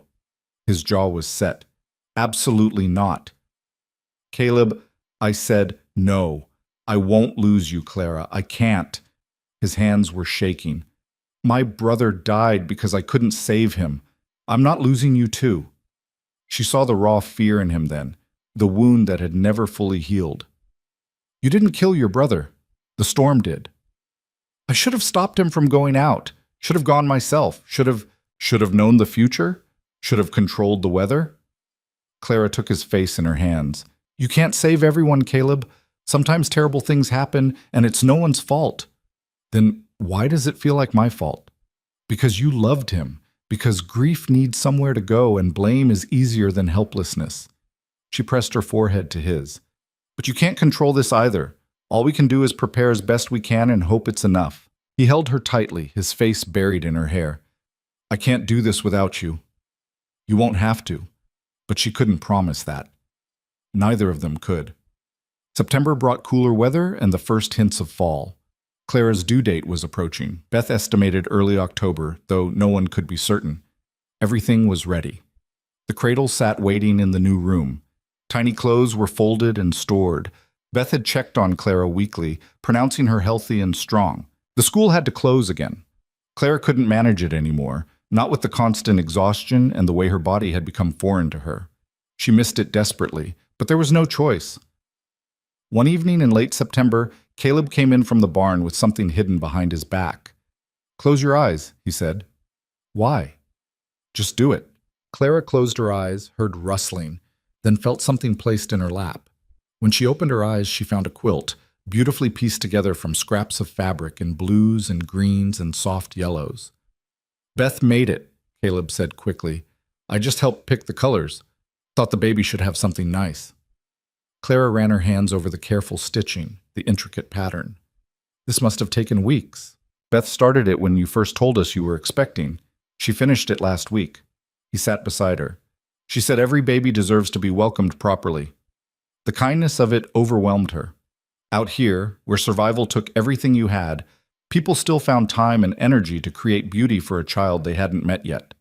His jaw was set. Absolutely not. Caleb, I said no. I won't lose you, Clara. I can't. His hands were shaking. My brother died because I couldn't save him. I'm not losing you too. She saw the raw fear in him then, the wound that had never fully healed. You didn't kill your brother. The storm did. I should have stopped him from going out. Should have gone myself. Should have known the future. Should have controlled the weather. Clara took his face in her hands. You can't save everyone, Caleb. Sometimes terrible things happen, and it's no one's fault. Then why does it feel like my fault? Because you loved him. Because grief needs somewhere to go, and blame is easier than helplessness. She pressed her forehead to his. But you can't control this either. All we can do is prepare as best we can and hope it's enough. He held her tightly, his face buried in her hair. I can't do this without you. You won't have to. But she couldn't promise that. Neither of them could. September brought cooler weather and the first hints of fall. Clara's due date was approaching. Beth estimated early October, though no one could be certain. Everything was ready. The cradle sat waiting in the new room. Tiny clothes were folded and stored. Beth had checked on Clara weekly, pronouncing her healthy and strong. The school had to close again. Clara couldn't manage it anymore, not with the constant exhaustion and the way her body had become foreign to her. She missed it desperately, but there was no choice. One evening in late September, Caleb came in from the barn with something hidden behind his back. Close your eyes, he said. Why? Just do it. Clara closed her eyes, heard rustling, then felt something placed in her lap. When she opened her eyes, she found a quilt, beautifully pieced together from scraps of fabric in blues and greens and soft yellows. Beth made it, Caleb said quickly. I just helped pick the colors. Thought the baby should have something nice. Clara ran her hands over the careful stitching, the intricate pattern. This must have taken weeks. Beth started it when you first told us you were expecting. She finished it last week. He sat beside her. She said every baby deserves to be welcomed properly. The kindness of it overwhelmed her. Out here, where survival took everything you had, people still found time and energy to create beauty for a child they hadn't met yet.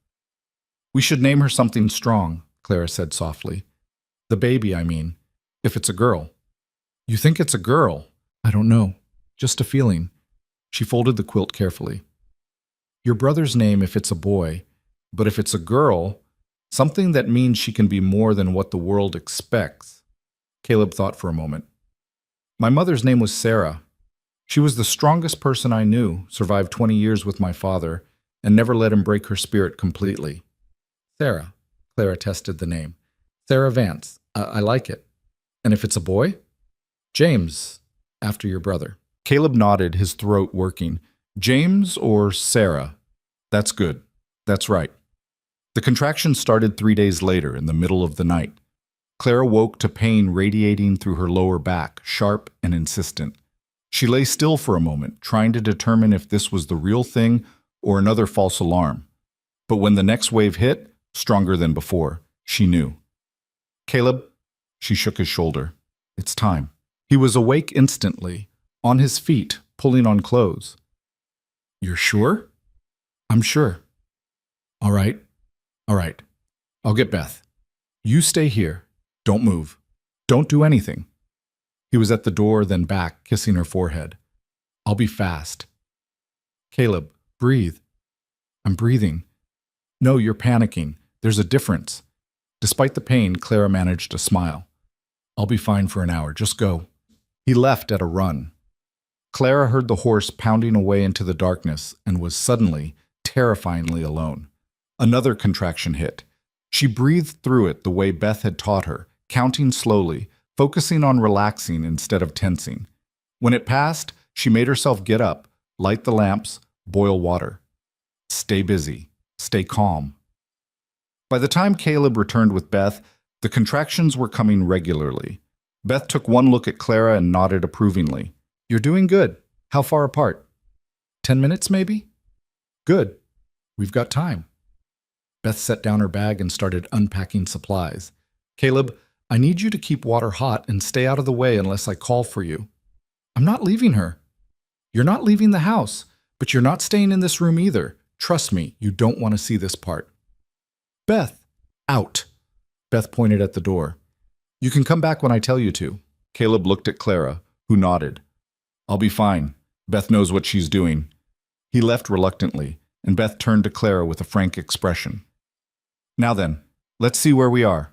We should name her something strong, Clara said softly. The baby, if it's a girl. You think it's a girl? I don't know. Just a feeling. She folded the quilt carefully. Your brother's name if it's a boy, but if it's a girl, something that means she can be more than what the world expects. Caleb thought for a moment. My mother's name was Sarah. She was the strongest person I knew, survived 20 years with my father, and never let him break her spirit completely. Sarah, Clara tested the name. Sarah Vance. I like it. And if it's a boy? James, after your brother. Caleb nodded, his throat working. James or Sarah? That's good. That's right. The contraction started 3 days later, in the middle of the night. Clara woke to pain radiating through her lower back, sharp and insistent. She lay still for a moment, trying to determine if this was the real thing or another false alarm. But when the next wave hit, stronger than before, she knew. Caleb, she shook his shoulder. It's time. He was awake instantly, on his feet, pulling on clothes. You're sure? I'm sure. All right. I'll get Beth. You stay here. Don't move. Don't do anything. He was at the door, then back, kissing her forehead. I'll be fast. Caleb, breathe. I'm breathing. No, you're panicking. There's a difference. Despite the pain, Clara managed a smile. I'll be fine for an hour. Just go. He left at a run. Clara heard the horse pounding away into the darkness and was suddenly, terrifyingly alone. Another contraction hit. She breathed through it the way Beth had taught her, counting slowly, focusing on relaxing instead of tensing. When it passed, she made herself get up, light the lamps, boil water. Stay busy. Stay calm. By the time Caleb returned with Beth, the contractions were coming regularly. Beth took one look at Clara and nodded approvingly. You're doing good. How far apart? 10 minutes, maybe? Good. We've got time. Beth set down her bag and started unpacking supplies. Caleb, I need you to keep water hot and stay out of the way unless I call for you. I'm not leaving her. You're not leaving the house, but you're not staying in this room either. Trust me, you don't want to see this part. Beth, out. Beth pointed at the door. You can come back when I tell you to. Caleb looked at Clara, who nodded. I'll be fine. Beth knows what she's doing. He left reluctantly, and Beth turned to Clara with a frank expression. Now then, let's see where we are.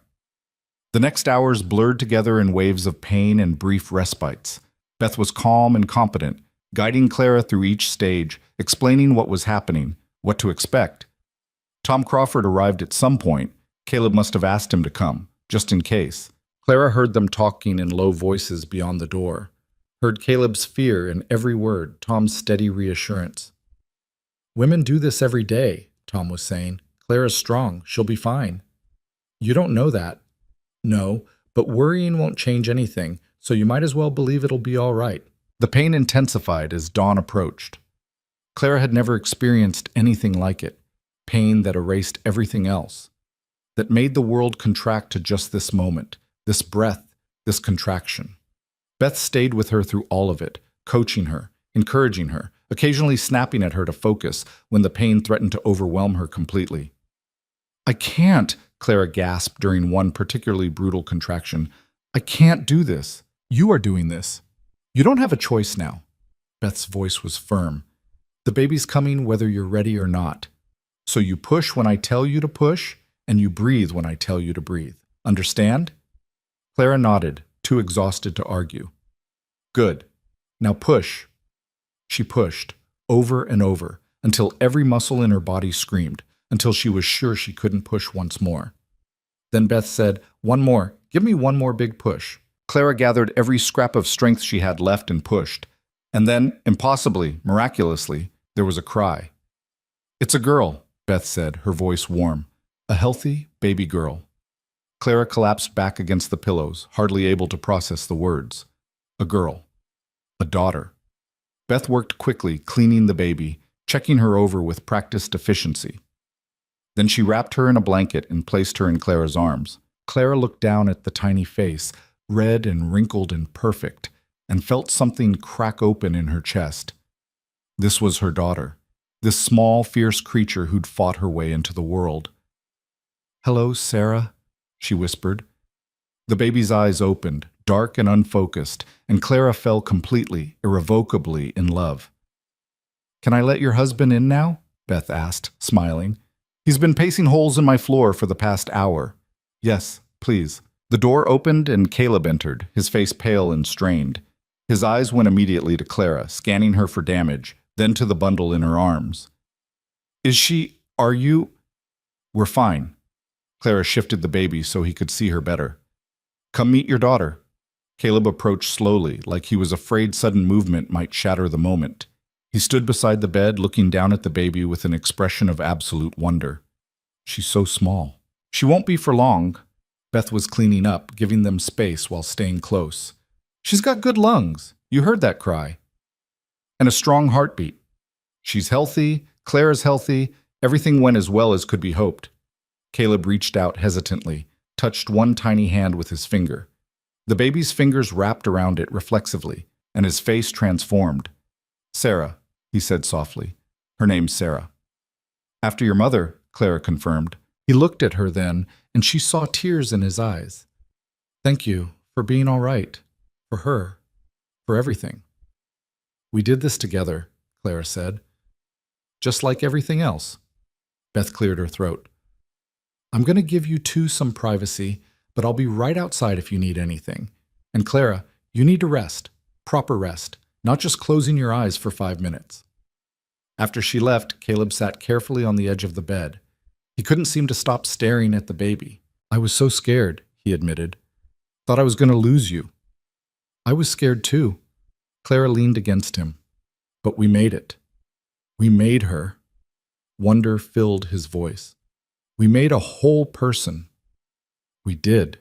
The next hours blurred together in waves of pain and brief respites. Beth was calm and competent, guiding Clara through each stage, explaining what was happening, what to expect. Tom Crawford arrived at some point. Caleb must have asked him to come, just in case. Clara heard them talking in low voices beyond the door, heard Caleb's fear in every word, Tom's steady reassurance. Women do this every day, Tom was saying. Clara's strong. She'll be fine. You don't know that. No, but worrying won't change anything, so you might as well believe it'll be all right. The pain intensified as dawn approached. Clara had never experienced anything like it, pain that erased everything else, that made the world contract to just this moment, this breath, this contraction. Beth stayed with her through all of it, coaching her, encouraging her, occasionally snapping at her to focus when the pain threatened to overwhelm her completely. I can't, Clara gasped during one particularly brutal contraction. I can't do this. You are doing this. You don't have a choice now. Beth's voice was firm. The baby's coming whether you're ready or not. So you push when I tell you to push, and you breathe when I tell you to breathe. Understand? Clara nodded, too exhausted to argue. Good. Now push. She pushed, over and over, until every muscle in her body screamed, until she was sure she couldn't push once more. Then Beth said, One more. Give me one more big push. Clara gathered every scrap of strength she had left and pushed. And then, impossibly, miraculously, there was a cry. It's a girl, Beth said, her voice warm. A healthy baby girl. Clara collapsed back against the pillows, hardly able to process the words. A girl. A daughter. Beth worked quickly, cleaning the baby, checking her over with practiced efficiency. Then she wrapped her in a blanket and placed her in Clara's arms. Clara looked down at the tiny face, red and wrinkled and perfect, and felt something crack open in her chest. This was her daughter, this small, fierce creature who'd fought her way into the world. Hello, Sarah, she whispered. The baby's eyes opened, dark and unfocused, and Clara fell completely, irrevocably in love. Can I let your husband in now? Beth asked, smiling. He's been pacing holes in my floor for the past hour. Yes, please. The door opened and Caleb entered, his face pale and strained. His eyes went immediately to Clara, scanning her for damage, then to the bundle in her arms. Are you? We're fine. Clara shifted the baby so he could see her better. Come meet your daughter. Caleb approached slowly, like he was afraid sudden movement might shatter the moment. He stood beside the bed, looking down at the baby with an expression of absolute wonder. She's so small. She won't be for long. Beth was cleaning up, giving them space while staying close. She's got good lungs. You heard that cry. And a strong heartbeat. She's healthy. Clara's healthy. Everything went as well as could be hoped. Caleb reached out hesitantly, touched one tiny hand with his finger. The baby's fingers wrapped around it reflexively, and his face transformed. Sarah, he said softly. Her name's Sarah. After your mother, Clara confirmed. He looked at her then, and she saw tears in his eyes. Thank you for being all right. For her. For everything. We did this together, Clara said. Just like everything else. Beth cleared her throat. I'm going to give you two some privacy, but I'll be right outside if you need anything. And Clara, you need to rest. Proper rest. Not just closing your eyes for 5 minutes. After she left, Caleb sat carefully on the edge of the bed. He couldn't seem to stop staring at the baby. I was so scared, he admitted. Thought I was going to lose you. I was scared too. Clara leaned against him. But we made it. We made her. Wonder filled his voice. We made a whole person. We did.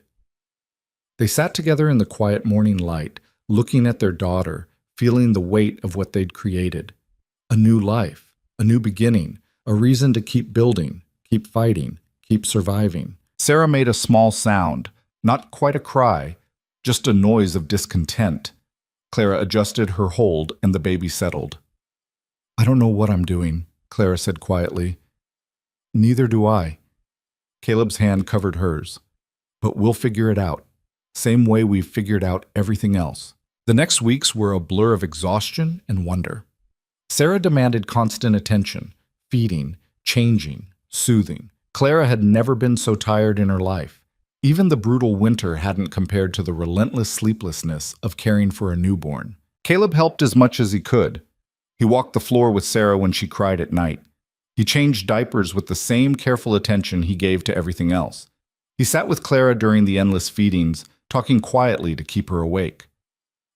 They sat together in the quiet morning light, looking at their daughter, feeling the weight of what they'd created. A new life, a new beginning, a reason to keep building, keep fighting, keep surviving. Sarah made a small sound, not quite a cry, just a noise of discontent. Clara adjusted her hold and the baby settled. I don't know what I'm doing, Clara said quietly. Neither do I. Caleb's hand covered hers. But we'll figure it out, same way we've figured out everything else. The next weeks were a blur of exhaustion and wonder. Sarah demanded constant attention, feeding, changing, soothing. Clara had never been so tired in her life. Even the brutal winter hadn't compared to the relentless sleeplessness of caring for a newborn. Caleb helped as much as he could. He walked the floor with Sarah when she cried at night. He changed diapers with the same careful attention he gave to everything else. He sat with Clara during the endless feedings, talking quietly to keep her awake.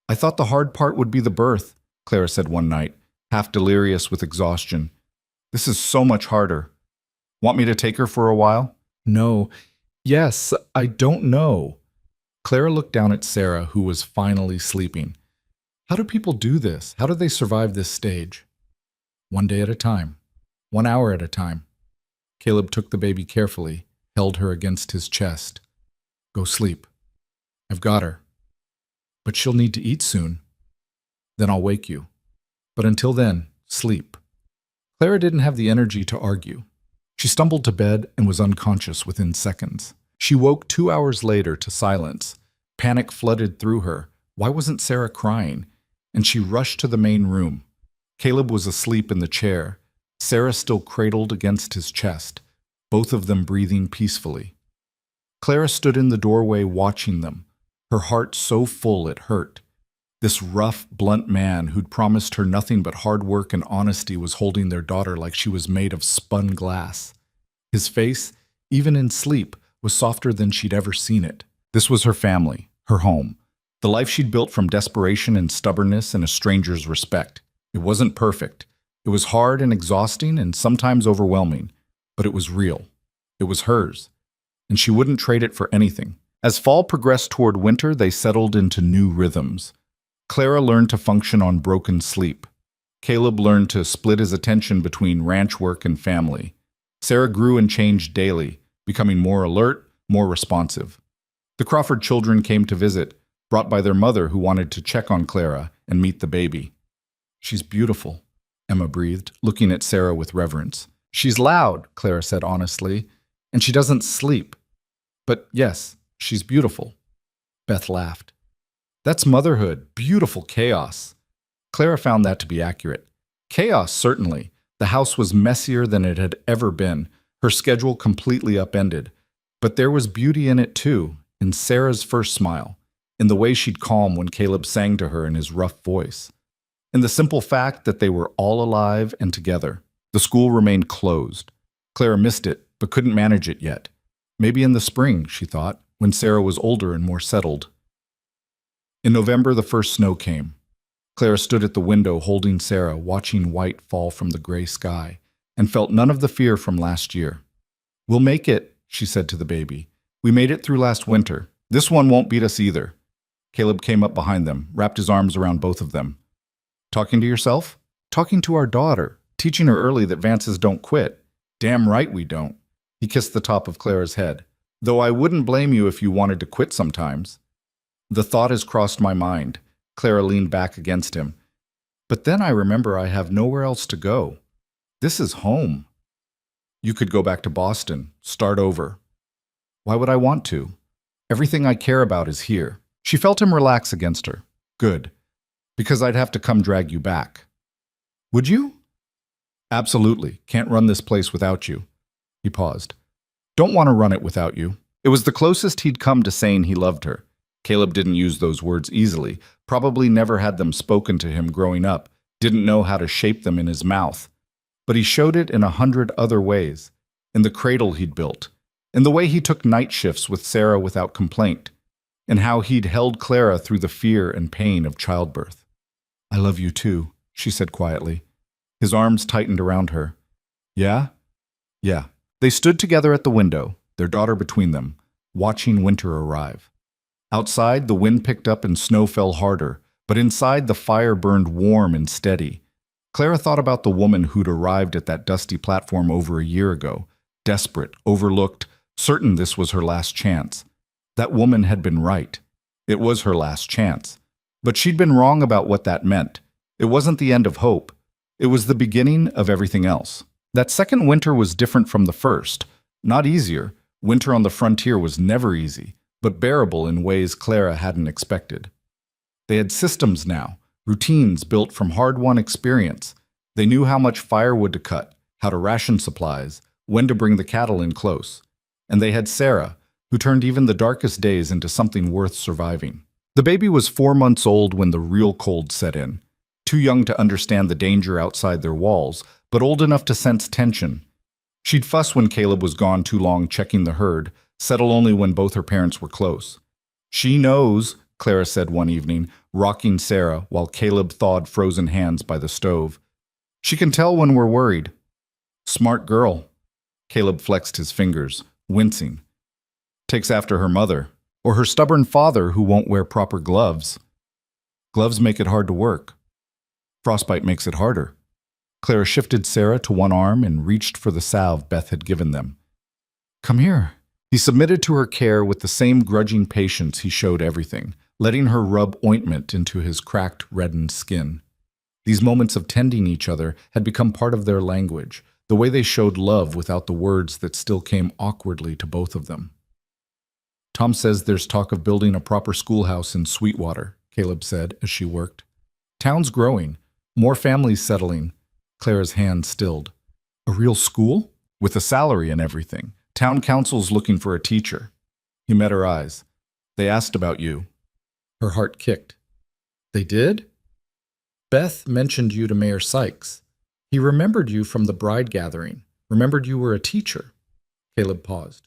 I thought the hard part would be the birth, Clara said one night, half delirious with exhaustion. This is so much harder. Want me to take her for a while? No. Yes, I don't know. Clara looked down at Sarah, who was finally sleeping. How do people do this? How do they survive this stage? 1 day at a time. 1 hour at a time. Caleb took the baby carefully, held her against his chest. Go sleep. I've got her. But she'll need to eat soon. Then I'll wake you. But until then, sleep. Clara didn't have the energy to argue. She stumbled to bed and was unconscious within seconds. She woke 2 hours later to silence. Panic flooded through her. Why wasn't Sarah crying? And she rushed to the main room. Caleb was asleep in the chair. Sarah still cradled against his chest, both of them breathing peacefully. Clara stood in the doorway watching them, her heart so full it hurt. This rough, blunt man who'd promised her nothing but hard work and honesty was holding their daughter like she was made of spun glass. His face, even in sleep, was softer than she'd ever seen it. This was her family, her home, the life she'd built from desperation and stubbornness and a stranger's respect. It wasn't perfect. It was hard and exhausting and sometimes overwhelming, but it was real. It was hers, and she wouldn't trade it for anything. As fall progressed toward winter, they settled into new rhythms. Clara learned to function on broken sleep. Caleb learned to split his attention between ranch work and family. Sarah grew and changed daily, becoming more alert, more responsive. The Crawford children came to visit, brought by their mother who wanted to check on Clara and meet the baby. She's beautiful, Emma breathed, looking at Sarah with reverence. She's loud, Clara said honestly, and she doesn't sleep. But yes, she's beautiful. Beth laughed. That's motherhood, beautiful chaos. Clara found that to be accurate. Chaos, certainly. The house was messier than it had ever been, her schedule completely upended. But there was beauty in it too, in Sarah's first smile, in the way she'd calm when Caleb sang to her in his rough voice, in the simple fact that they were all alive and together. The school remained closed. Clara missed it, but couldn't manage it yet. Maybe in the spring, she thought, when Sarah was older and more settled. In November, the first snow came. Clara stood at the window holding Sarah, watching white fall from the gray sky, and felt none of the fear from last year. "We'll make it," she said to the baby. "We made it through last winter. This one won't beat us either." Caleb came up behind them, wrapped his arms around both of them. "Talking to yourself?" "Talking to our daughter, teaching her early that Vances don't quit." "Damn right we don't." He kissed the top of Clara's head. "Though I wouldn't blame you if you wanted to quit sometimes." "The thought has crossed my mind." Clara leaned back against him. "But then I remember I have nowhere else to go. This is home." "You could go back to Boston, start over." "Why would I want to? Everything I care about is here." She felt him relax against her. "Good. Because I'd have to come drag you back." "Would you?" "Absolutely. Can't run this place without you." He paused. "Don't want to run it without you." It was the closest he'd come to saying he loved her. Caleb didn't use those words easily, probably never had them spoken to him growing up, didn't know how to shape them in his mouth. But he showed it in 100 other ways. In the cradle he'd built, in the way he took night shifts with Sarah without complaint, and how he'd held Clara through the fear and pain of childbirth. "I love you too," she said quietly. His arms tightened around her. "Yeah?" "Yeah." They stood together at the window, their daughter between them, watching winter arrive. Outside, the wind picked up and snow fell harder, but inside the fire burned warm and steady. Clara thought about the woman who'd arrived at that dusty platform over a year ago, desperate, overlooked, certain this was her last chance. That woman had been right. It was her last chance. But she'd been wrong about what that meant. It wasn't the end of hope. It was the beginning of everything else. That second winter was different from the first. Not easier. Winter on the frontier was never easy, but bearable in ways Clara hadn't expected. They had systems now, routines built from hard-won experience. They knew how much firewood to cut, how to ration supplies, when to bring the cattle in close. And they had Sarah, who turned even the darkest days into something worth surviving. The baby was 4 months old when the real cold set in. Too young to understand the danger outside their walls, but old enough to sense tension. She'd fuss when Caleb was gone too long checking the herd, settle only when both her parents were close. "She knows," Clara said one evening, rocking Sarah while Caleb thawed frozen hands by the stove. "She can tell when we're worried." "Smart girl." Caleb flexed his fingers, wincing. "Takes after her mother, or her stubborn father who won't wear proper gloves." "Gloves make it hard to work." "Frostbite makes it harder." Clara shifted Sarah to one arm and reached for the salve Beth had given them. "Come here." He submitted to her care with the same grudging patience he showed everything, letting her rub ointment into his cracked, reddened skin. These moments of tending each other had become part of their language, the way they showed love without the words that still came awkwardly to both of them. "Tom says there's talk of building a proper schoolhouse in Sweetwater," Caleb said as she worked. "Town's growing, more families settling." Clara's hand stilled. "A real school? With a salary and everything. Town council's looking for a teacher." He met her eyes. "They asked about you." Her heart kicked. "They did?" "Beth mentioned you to Mayor Sykes. He remembered you from the bride gathering, remembered you were a teacher." Caleb paused.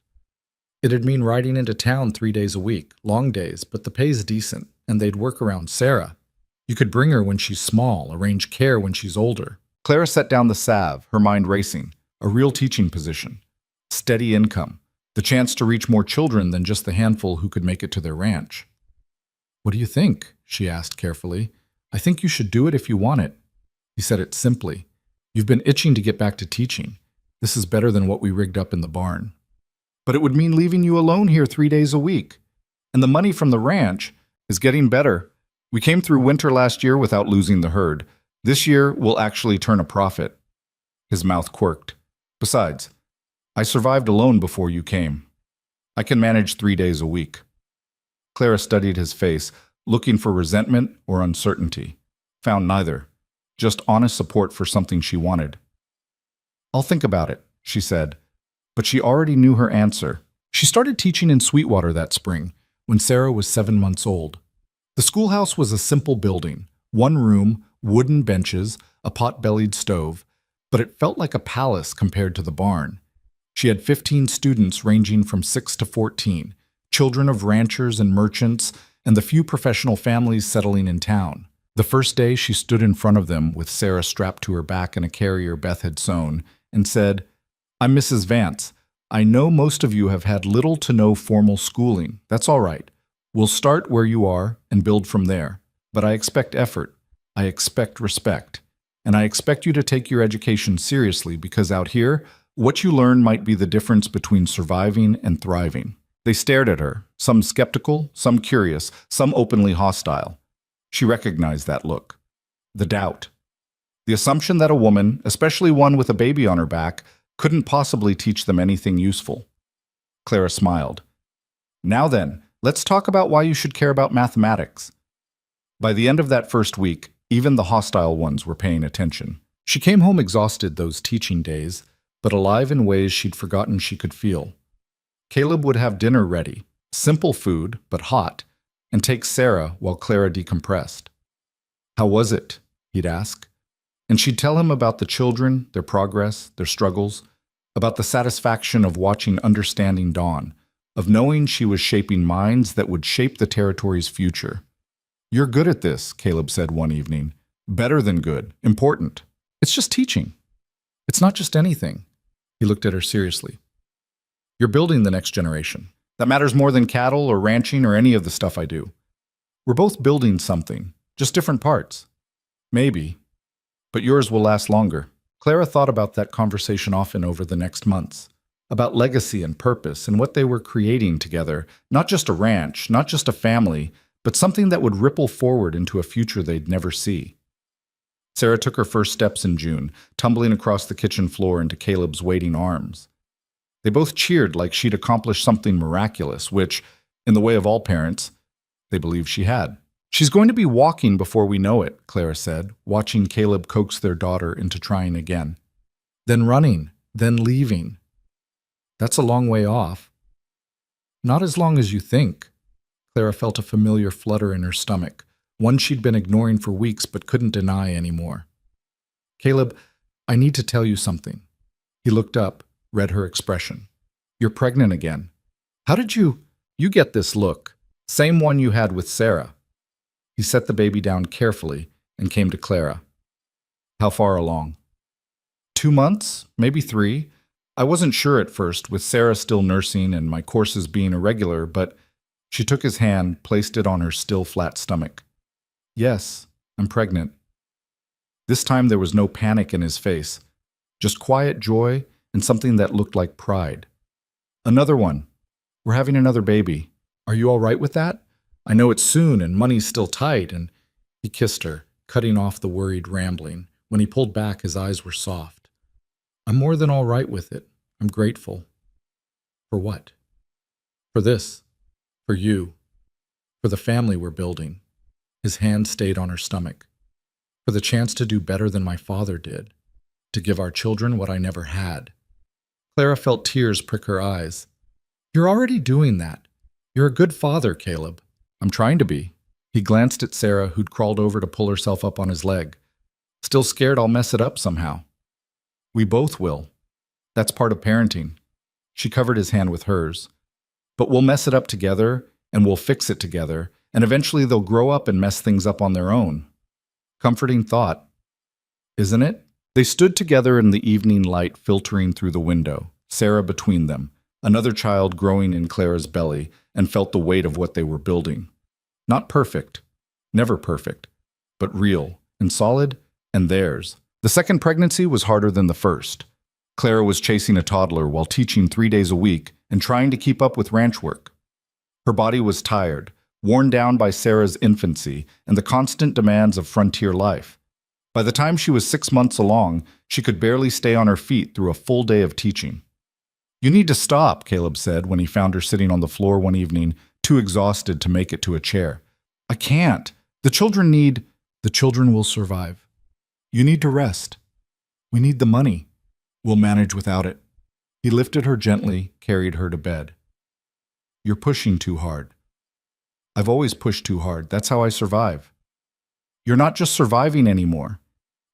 "It'd mean riding into town 3 days a week, long days, but the pay's decent, and they'd work around Sarah. You could bring her when she's small, arrange care when she's older." Clara set down the salve, her mind racing. A real teaching position. Steady income. The chance to reach more children than just the handful who could make it to their ranch. "What do you think?" she asked carefully. "I think you should do it if you want it." He said it simply. "You've been itching to get back to teaching. This is better than what we rigged up in the barn." "But it would mean leaving you alone here 3 days a week. And the money from the ranch is getting better. We came through winter last year without losing the herd. This year we'll actually turn a profit." His mouth quirked. "Besides, I survived alone before you came. I can manage 3 days a week." Clara studied his face, looking for resentment or uncertainty. Found neither. Just honest support for something she wanted. "I'll think about it," she said. But she already knew her answer. She started teaching in Sweetwater that spring, when Sarah was 7 months old. The schoolhouse was a simple building. 1 room, wooden benches, a pot-bellied stove, but it felt like a palace compared to the barn. She had 15 students ranging from 6 to 14, children of ranchers and merchants, and the few professional families settling in town. The first day she stood in front of them with Sarah strapped to her back in a carrier Beth had sewn and said, "I'm Mrs. Vance. I know most of you have had little to no formal schooling. That's all right. We'll start where you are and build from there. But I expect effort. I expect respect. And I expect you to take your education seriously because out here, what you learn might be the difference between surviving and thriving." They stared at her, some skeptical, some curious, some openly hostile. She recognized that look. The doubt. The assumption that a woman, especially one with a baby on her back, couldn't possibly teach them anything useful. Clara smiled. "Now then, let's talk about why you should care about mathematics." By the end of that first week, even the hostile ones were paying attention. She came home exhausted those teaching days, but alive in ways she'd forgotten she could feel. Caleb would have dinner ready, simple food, but hot, and take Sarah while Clara decompressed. "How was it?" he'd ask. And she'd tell him about the children, their progress, their struggles, about the satisfaction of watching understanding dawn, of knowing she was shaping minds that would shape the territory's future. "You're good at this," Caleb said one evening. "Better than good, important. It's just teaching. It's not just anything." He looked at her seriously. "You're building the next generation. That matters more than cattle or ranching or any of the stuff I do. We're both building something, just different parts. Maybe, but yours will last longer." Clara thought about that conversation often over the next months, about legacy and purpose and what they were creating together, not just a ranch, not just a family, but something that would ripple forward into a future they'd never see. Sarah took her first steps in June, tumbling across the kitchen floor into Caleb's waiting arms. They both cheered like she'd accomplished something miraculous, which, in the way of all parents, they believed she had. "She's going to be walking before we know it," Clara said, watching Caleb coax their daughter into trying again. "Then running, then leaving. That's a long way off." "Not as long as you think." Clara felt a familiar flutter in her stomach, one she'd been ignoring for weeks but couldn't deny anymore. "Caleb, I need to tell you something." He looked up, read her expression. "You're pregnant again. How did you get this look? Same one you had with Sarah." He set the baby down carefully and came to Clara. "How far along?" 2 months, maybe 3. I wasn't sure at first, with Sarah still nursing and my courses being irregular, but..." She took his hand, placed it on her still flat stomach. "Yes, I'm pregnant." This time there was no panic in his face, just quiet joy and something that looked like pride. "Another one. We're having another baby. Are you all right with that? I know it's soon and money's still tight," and he kissed her, cutting off the worried rambling. When he pulled back, his eyes were soft. "I'm more than all right with it. I'm grateful." "For what?" "For this. For you. For the family we're building." His hand stayed on her stomach. "For the chance to do better than my father did. To give our children what I never had." Clara felt tears prick her eyes. "You're already doing that. You're a good father, Caleb." "I'm trying to be." He glanced at Sarah, who'd crawled over to pull herself up on his leg. "Still scared I'll mess it up somehow." "We both will. That's part of parenting." She covered his hand with hers. "But we'll mess it up together, and we'll fix it together, and eventually they'll grow up and mess things up on their own." Comforting thought, isn't it? They stood together in the evening light filtering through the window, Sarah between them, another child growing in Clara's belly, and felt the weight of what they were building. Not perfect, never perfect, but real and solid, and theirs. The second pregnancy was harder than the first. Clara was chasing a toddler while teaching 3 days a week and trying to keep up with ranch work. Her body was tired, worn down by Sarah's infancy and the constant demands of frontier life. By the time she was 6 months along, she could barely stay on her feet through a full day of teaching. "You need to stop," Caleb said when he found her sitting on the floor one evening, too exhausted to make it to a chair. "I can't. The children need..." "The children will survive. You need to rest. We need the money. We'll manage without it." He lifted her gently, carried her to bed. "You're pushing too hard." "I've always pushed too hard. That's how I survive." "You're not just surviving anymore.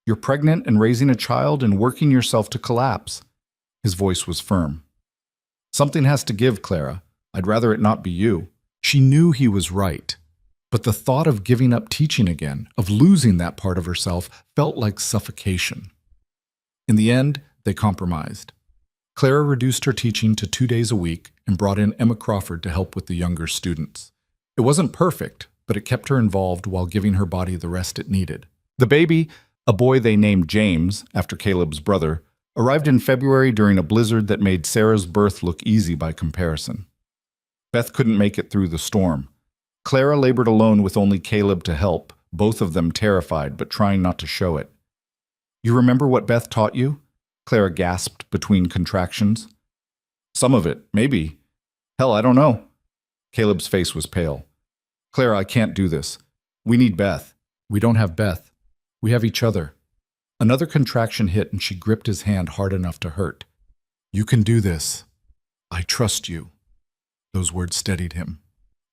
You're pregnant and raising a child and working yourself to collapse." His voice was firm. Something has to give, Clara. I'd rather it not be you. She knew he was right. But the thought of giving up teaching again, of losing that part of herself, felt like suffocation. In the end, they compromised. Clara reduced her teaching to 2 days a week and brought in Emma Crawford to help with the younger students. It wasn't perfect, but it kept her involved while giving her body the rest it needed. The baby, a boy they named James, after Caleb's brother, arrived in February during a blizzard that made Sarah's birth look easy by comparison. Beth couldn't make it through the storm. Clara labored alone with only Caleb to help, both of them terrified but trying not to show it. You remember what Beth taught you? Clara gasped between contractions. Some of it, maybe. Hell, I don't know. Caleb's face was pale. Clara, I can't do this. We need Beth. We don't have Beth. We have each other. Another contraction hit and she gripped his hand hard enough to hurt. You can do this. I trust you. Those words steadied him.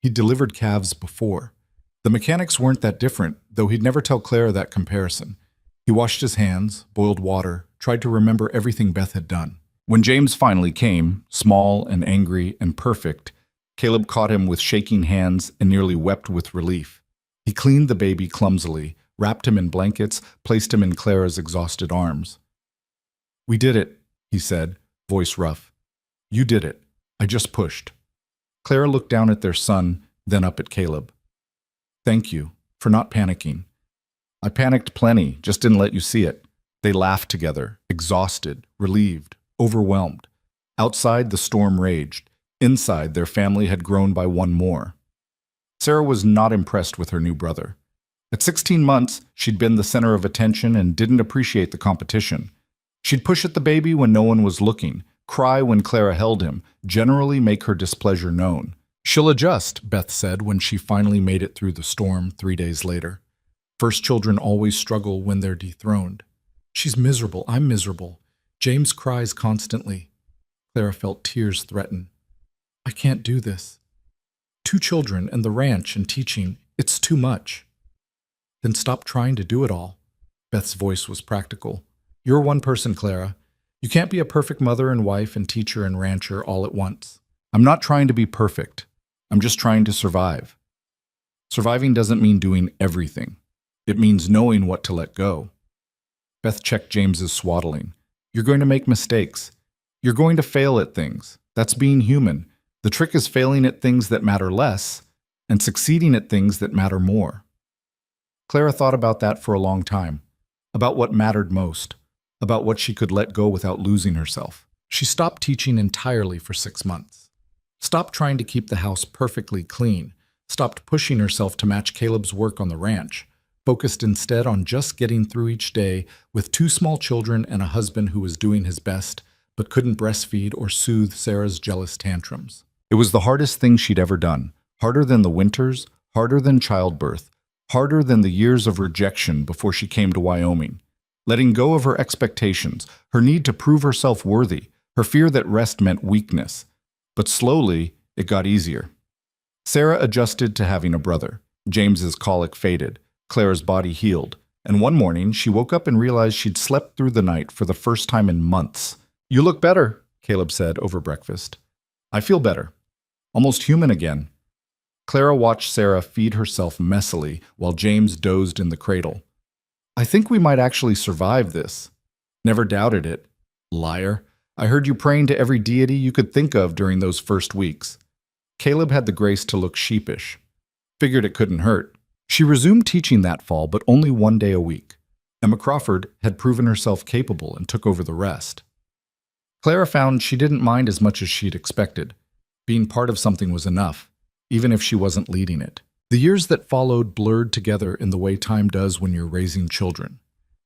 He'd delivered calves before. The mechanics weren't that different, though he'd never tell Clara that comparison. He washed his hands, boiled water, tried to remember everything Beth had done. When James finally came, small and angry and perfect, Caleb caught him with shaking hands and nearly wept with relief. He cleaned the baby clumsily, wrapped him in blankets, placed him in Clara's exhausted arms. We did it, he said, voice rough. You did it. I just pushed. Clara looked down at their son, then up at Caleb. Thank you for not panicking. I panicked plenty, just didn't let you see it. They laughed together, exhausted, relieved, overwhelmed. Outside, the storm raged. Inside, their family had grown by one more. Sarah was not impressed with her new brother. At 16 months, she'd been the center of attention and didn't appreciate the competition. She'd push at the baby when no one was looking, cry when Clara held him, generally make her displeasure known. She'll adjust, Beth said when she finally made it through the storm 3 days later. First children always struggle when they're dethroned. She's miserable. I'm miserable. James cries constantly. Clara felt tears threaten. I can't do this. 2 children and the ranch and teaching, it's too much. Then stop trying to do it all. Beth's voice was practical. You're one person, Clara. You can't be a perfect mother and wife and teacher and rancher all at once. I'm not trying to be perfect. I'm just trying to survive. Surviving doesn't mean doing everything. It means knowing what to let go. Beth checked James's swaddling. You're going to make mistakes. You're going to fail at things. That's being human. The trick is failing at things that matter less and succeeding at things that matter more. Clara thought about that for a long time, about what mattered most, about what she could let go without losing herself. She stopped teaching entirely for 6 months. Stopped trying to keep the house perfectly clean. Stopped pushing herself to match Caleb's work on the ranch. Focused instead on just getting through each day with 2 small children and a husband who was doing his best, but couldn't breastfeed or soothe Sarah's jealous tantrums. It was the hardest thing she'd ever done. Harder than the winters, harder than childbirth, harder than the years of rejection before she came to Wyoming. Letting go of her expectations, her need to prove herself worthy, her fear that rest meant weakness. But slowly, it got easier. Sarah adjusted to having a brother. James's colic faded. Clara's body healed. And one morning, she woke up and realized she'd slept through the night for the first time in months. You look better, Caleb said over breakfast. I feel better. Almost human again. Clara watched Sarah feed herself messily while James dozed in the cradle. I think we might actually survive this. Never doubted it. Liar. I heard you praying to every deity you could think of during those first weeks. Caleb had the grace to look sheepish. Figured it couldn't hurt. She resumed teaching that fall, but only 1 day a week. Emma Crawford had proven herself capable and took over the rest. Clara found she didn't mind as much as she'd expected. Being part of something was enough, even if she wasn't leading it. The years that followed blurred together in the way time does when you're raising children.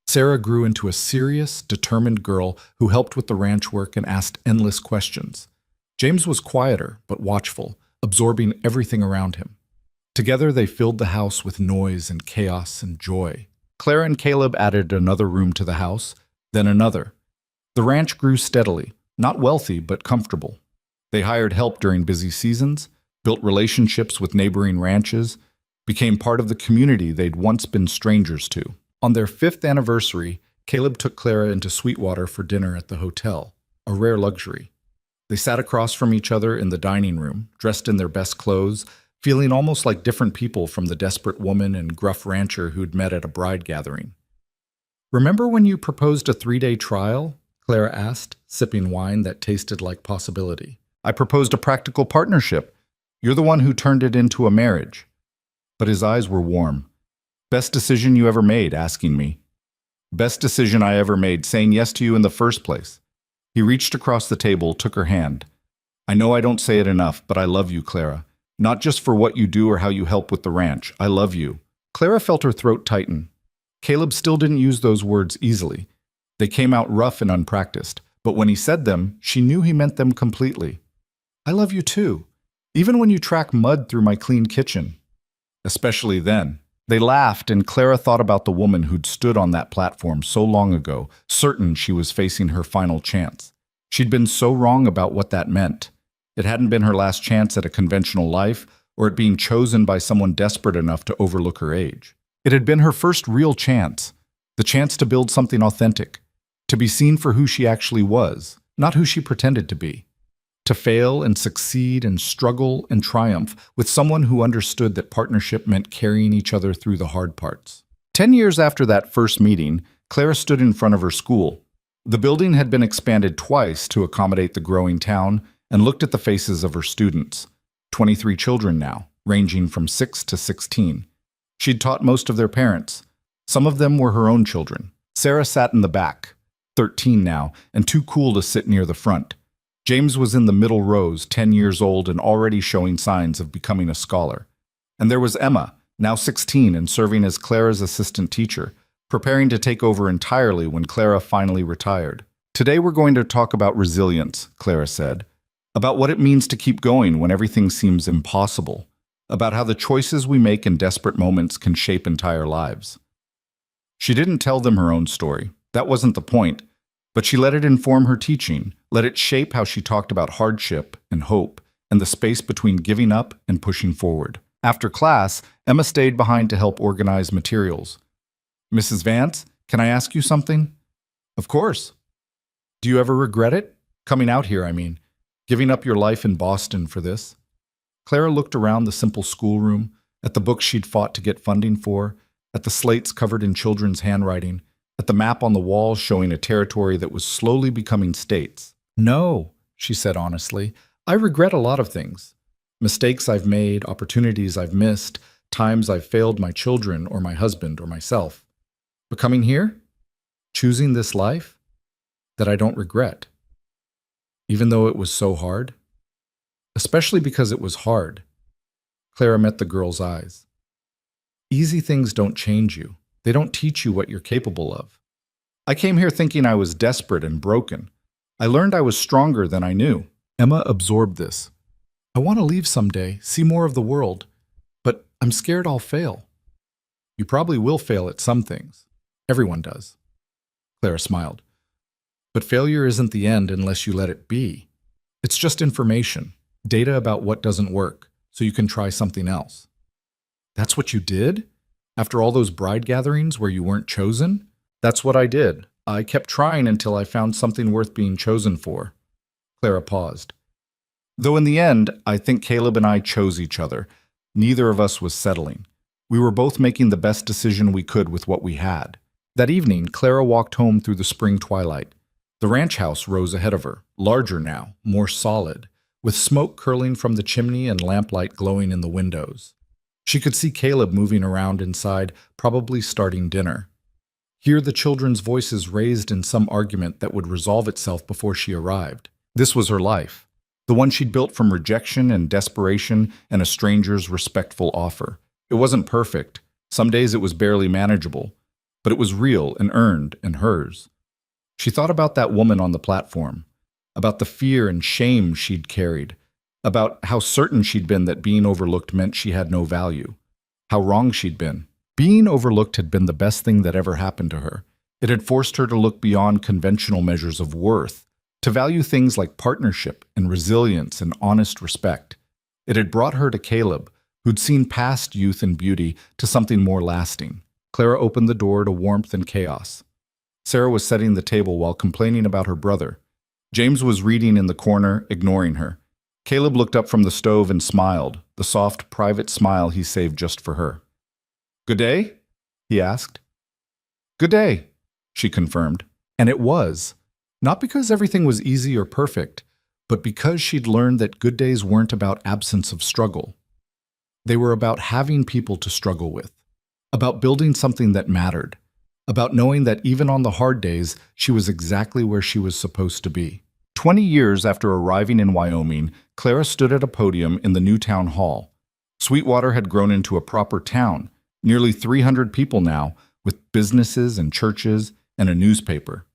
Sarah grew into a serious, determined girl who helped with the ranch work and asked endless questions. James was quieter, but watchful, absorbing everything around him. Together they filled the house with noise and chaos and joy. Clara and Caleb added another room to the house, then another. The ranch grew steadily, not wealthy, but comfortable. They hired help during busy seasons, built relationships with neighboring ranches, became part of the community they'd once been strangers to. On their 5th anniversary, Caleb took Clara into Sweetwater for dinner at the hotel, a rare luxury. They sat across from each other in the dining room, dressed in their best clothes, feeling almost like different people from the desperate woman and gruff rancher who'd met at a bride gathering. "Remember when you proposed a 3-day trial?" Clara asked, sipping wine that tasted like possibility. "I proposed a practical partnership. You're the one who turned it into a marriage." But his eyes were warm. "Best decision you ever made, asking me. Best decision I ever made, saying yes to you in the first place." He reached across the table, took her hand. "I know I don't say it enough, but I love you, Clara. Not just for what you do or how you help with the ranch. I love you." Clara felt her throat tighten. Caleb still didn't use those words easily. They came out rough and unpracticed, but when he said them, she knew he meant them completely. "I love you too, even when you track mud through my clean kitchen." Especially then. They laughed, and Clara thought about the woman who'd stood on that platform so long ago, certain she was facing her final chance. She'd been so wrong about what that meant. It hadn't been her last chance at a conventional life, or at being chosen by someone desperate enough to overlook her age. It had been her first real chance, the chance to build something authentic, to be seen for who she actually was, not who she pretended to be. To fail and succeed and struggle and triumph with someone who understood that partnership meant carrying each other through the hard parts. 10 years after that first meeting, Clara stood in front of her school. The building had been expanded twice to accommodate the growing town, and looked at the faces of her students. 23 children now, ranging from 6 to 16. She'd taught most of their parents. Some of them were her own children. Sarah sat in the back, 13 now, and too cool to sit near the front. James was in the middle rows, 10 years old and already showing signs of becoming a scholar. And there was Emma, now 16 and serving as Clara's assistant teacher, preparing to take over entirely when Clara finally retired. "Today we're going to talk about resilience," Clara said. "About what it means to keep going when everything seems impossible. About how the choices we make in desperate moments can shape entire lives." She didn't tell them her own story. That wasn't the point. But she let it inform her teaching, let it shape how she talked about hardship and hope, and the space between giving up and pushing forward. After class, Emma stayed behind to help organize materials. "Mrs. Vance, can I ask you something?" "Of course." "Do you ever regret it? Coming out here, I mean. Giving up your life in Boston for this?" Clara looked around the simple schoolroom, at the books she'd fought to get funding for, at the slates covered in children's handwriting, at the map on the wall showing a territory that was slowly becoming states. "No," she said honestly, "I regret a lot of things. Mistakes I've made, opportunities I've missed, times I've failed my children or my husband or myself. But coming here, choosing this life, that I don't regret. Even though it was so hard. Especially because it was hard." Clara met the girl's eyes. "Easy things don't change you. They don't teach you what you're capable of. I came here thinking I was desperate and broken. I learned I was stronger than I knew." Emma absorbed this. "I want to leave someday, see more of the world, but I'm scared I'll fail." "You probably will fail at some things. Everyone does." Clara smiled. "But failure isn't the end unless you let it be. It's just information, data about what doesn't work, so you can try something else." "That's what you did? After all those bride gatherings where you weren't chosen?" "That's what I did. I kept trying until I found something worth being chosen for." Clara paused. "Though in the end, I think Caleb and I chose each other. Neither of us was settling. We were both making the best decision we could with what we had." That evening, Clara walked home through the spring twilight. The ranch house rose ahead of her, larger now, more solid, with smoke curling from the chimney and lamplight glowing in the windows. She could see Caleb moving around inside, probably starting dinner. Hear the children's voices raised in some argument that would resolve itself before she arrived. This was her life, the one she'd built from rejection and desperation and a stranger's respectful offer. It wasn't perfect. Some days it was barely manageable, but it was real and earned and hers. She thought about that woman on the platform, about the fear and shame she'd carried, about how certain she'd been that being overlooked meant she had no value, how wrong she'd been. Being overlooked had been the best thing that ever happened to her. It had forced her to look beyond conventional measures of worth, to value things like partnership and resilience and honest respect. It had brought her to Caleb, who'd seen past youth and beauty to something more lasting. Clara opened the door to warmth and chaos. Sarah was setting the table while complaining about her brother. James was reading in the corner, ignoring her. Caleb looked up from the stove and smiled, the soft, private smile he saved just for her. "Good day?" he asked. "Good day," she confirmed. And it was. Not because everything was easy or perfect, but because she'd learned that good days weren't about absence of struggle. They were about having people to struggle with, about building something that mattered, about knowing that even on the hard days, she was exactly where she was supposed to be. 20 years after arriving in Wyoming, Clara stood at a podium in the new town hall. Sweetwater had grown into a proper town, nearly 300 people now, with businesses and churches and a newspaper.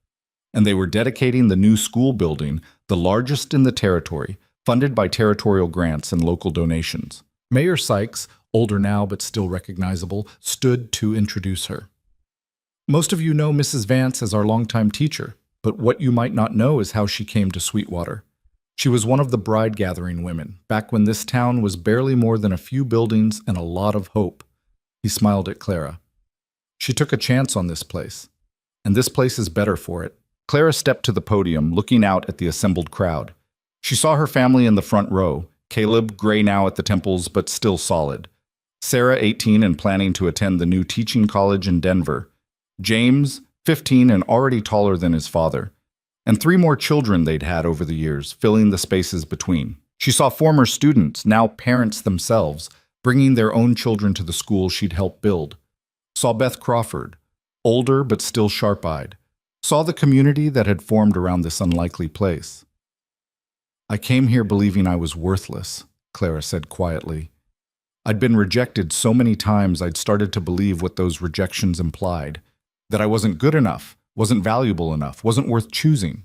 And they were dedicating the new school building, the largest in the territory, funded by territorial grants and local donations. Mayor Sykes, older now but still recognizable, stood to introduce her. Most of you know Mrs. Vance as our longtime teacher, but what you might not know is how she came to Sweetwater. She was one of the bride-gathering women, back when this town was barely more than a few buildings and a lot of hope. He smiled at Clara. She took a chance on this place, and this place is better for it. Clara stepped to the podium, looking out at the assembled crowd. She saw her family in the front row, Caleb, gray now at the temples but still solid. Sarah, 18 and planning to attend the new teaching college in Denver. James, 15 and already taller than his father. And 3 more children they'd had over the years, filling the spaces between. She saw former students, now parents themselves, bringing their own children to the school she'd helped build. Saw Beth Crawford, older but still sharp-eyed. Saw the community that had formed around this unlikely place. "I came here believing I was worthless," Clara said quietly. "I'd been rejected so many times I'd started to believe what those rejections implied, that I wasn't good enough, wasn't valuable enough, wasn't worth choosing."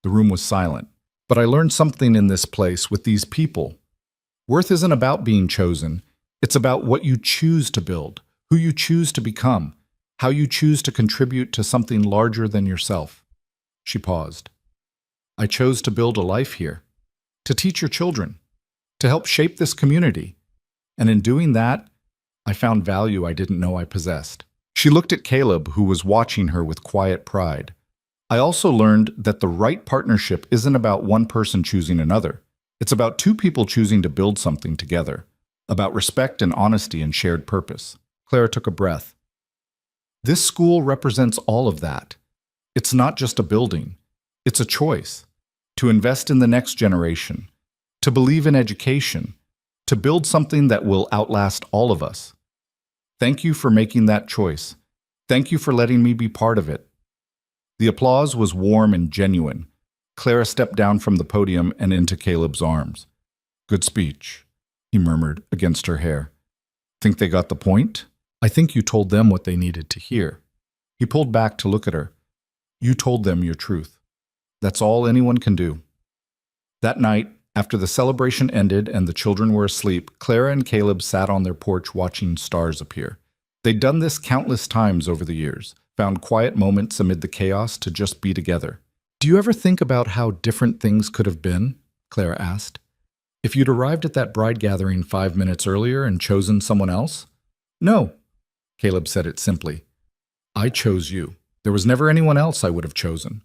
The room was silent. "But I learned something in this place with these people. Worth isn't about being chosen. It's about what you choose to build, who you choose to become, how you choose to contribute to something larger than yourself." She paused. "I chose to build a life here, to teach your children, to help shape this community. And in doing that, I found value I didn't know I possessed." She looked at Caleb, who was watching her with quiet pride. "I also learned that the right partnership isn't about one person choosing another. It's about 2 people choosing to build something together, about respect and honesty and shared purpose." Clara took a breath. "This school represents all of that. It's not just a building. It's a choice. To invest in the next generation, to believe in education, to build something that will outlast all of us. Thank you for making that choice. Thank you for letting me be part of it." The applause was warm and genuine. Clara stepped down from the podium and into Caleb's arms. "Good speech," he murmured against her hair. "Think they got the point? I think you told them what they needed to hear." He pulled back to look at her. "You told them your truth. That's all anyone can do." That night, after the celebration ended and the children were asleep, Clara and Caleb sat on their porch watching stars appear. They'd done this countless times over the years, found quiet moments amid the chaos to just be together. "Do you ever think about how different things could have been?" Clara asked. "If you'd arrived at that bride gathering 5 minutes earlier and chosen someone else?" "No," Caleb said it simply. "I chose you. There was never anyone else I would have chosen."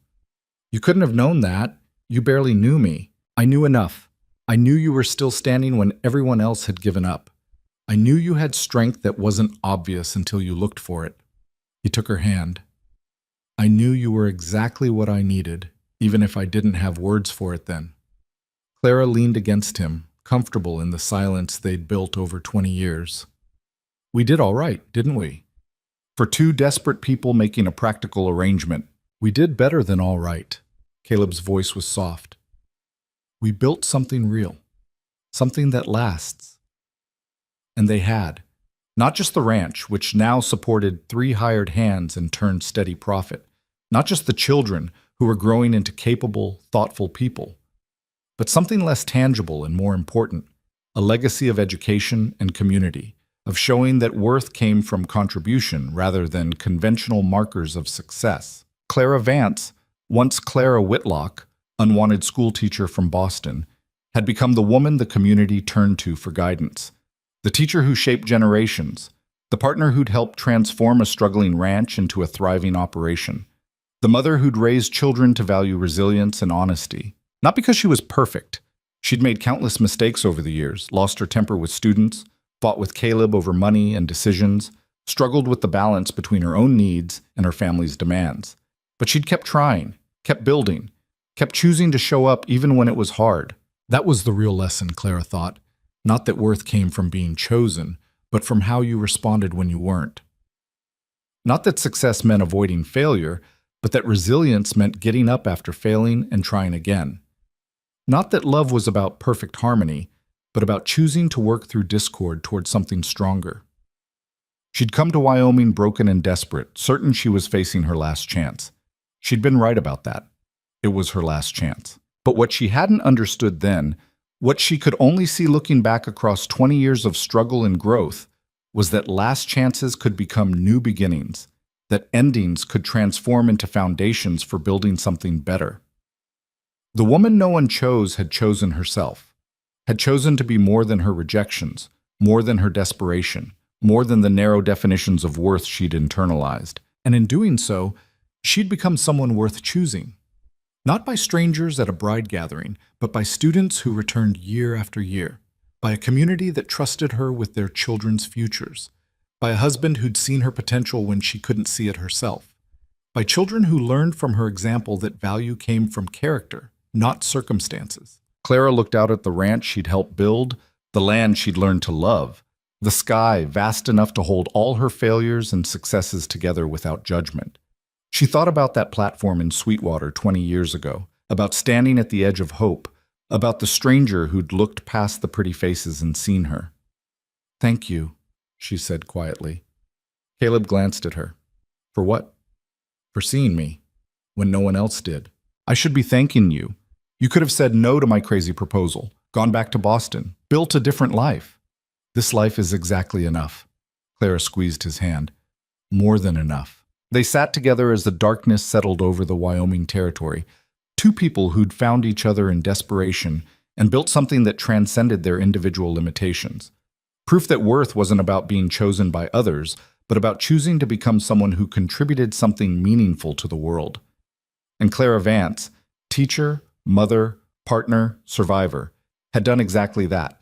"You couldn't have known that. You barely knew me. I knew enough. I knew you were still standing when everyone else had given up. I knew you had strength that wasn't obvious until you looked for it." He took her hand. "I knew you were exactly what I needed, even if I didn't have words for it then." Clara leaned against him, comfortable in the silence they'd built over 20 years. "We did all right, didn't we? For 2 desperate people making a practical arrangement, we did better than all right." Caleb's voice was soft. "We built something real, something that lasts." And they had. Not just the ranch, which now supported 3 hired hands and turned steady profit. Not just the children, who were growing into capable, thoughtful people. But something less tangible and more important, a legacy of education and community, of showing that worth came from contribution rather than conventional markers of success. Clara Vance, once Clara Whitlock, unwanted schoolteacher from Boston, had become the woman the community turned to for guidance. The teacher who shaped generations, the partner who'd helped transform a struggling ranch into a thriving operation. The mother who'd raised children to value resilience and honesty. Not because she was perfect. She'd made countless mistakes over the years, lost her temper with students, fought with Caleb over money and decisions, struggled with the balance between her own needs and her family's demands. But she'd kept trying, kept building, kept choosing to show up even when it was hard. That was the real lesson, Clara thought. Not that worth came from being chosen, but from how you responded when you weren't. Not that success meant avoiding failure, but that resilience meant getting up after failing and trying again. Not that love was about perfect harmony, but about choosing to work through discord toward something stronger. She'd come to Wyoming broken and desperate, certain she was facing her last chance. She'd been right about that. It was her last chance. But what she hadn't understood then, what she could only see looking back across 20 years of struggle and growth, was that last chances could become new beginnings, that endings could transform into foundations for building something better. The woman no one chose had chosen herself, had chosen to be more than her rejections, more than her desperation, more than the narrow definitions of worth she'd internalized. And in doing so, she'd become someone worth choosing. Not by strangers at a bride gathering, but by students who returned year after year, by a community that trusted her with their children's futures, by a husband who'd seen her potential when she couldn't see it herself, by children who learned from her example that value came from character, not circumstances. Clara looked out at the ranch she'd helped build, the land she'd learned to love, the sky vast enough to hold all her failures and successes together without judgment. She thought about that platform in Sweetwater 20 years ago, about standing at the edge of hope, about the stranger who'd looked past the pretty faces and seen her. "Thank you," she said quietly. Caleb glanced at her. "For what?" "For seeing me, when no one else did. I should be thanking you. You could have said no to my crazy proposal, gone back to Boston, built a different life. This life is exactly enough." Clara squeezed his hand. "More than enough." They sat together as the darkness settled over the Wyoming territory, two people who'd found each other in desperation and built something that transcended their individual limitations. Proof that worth wasn't about being chosen by others, but about choosing to become someone who contributed something meaningful to the world. And Clara Vance, teacher, mother, partner, survivor, had done exactly that.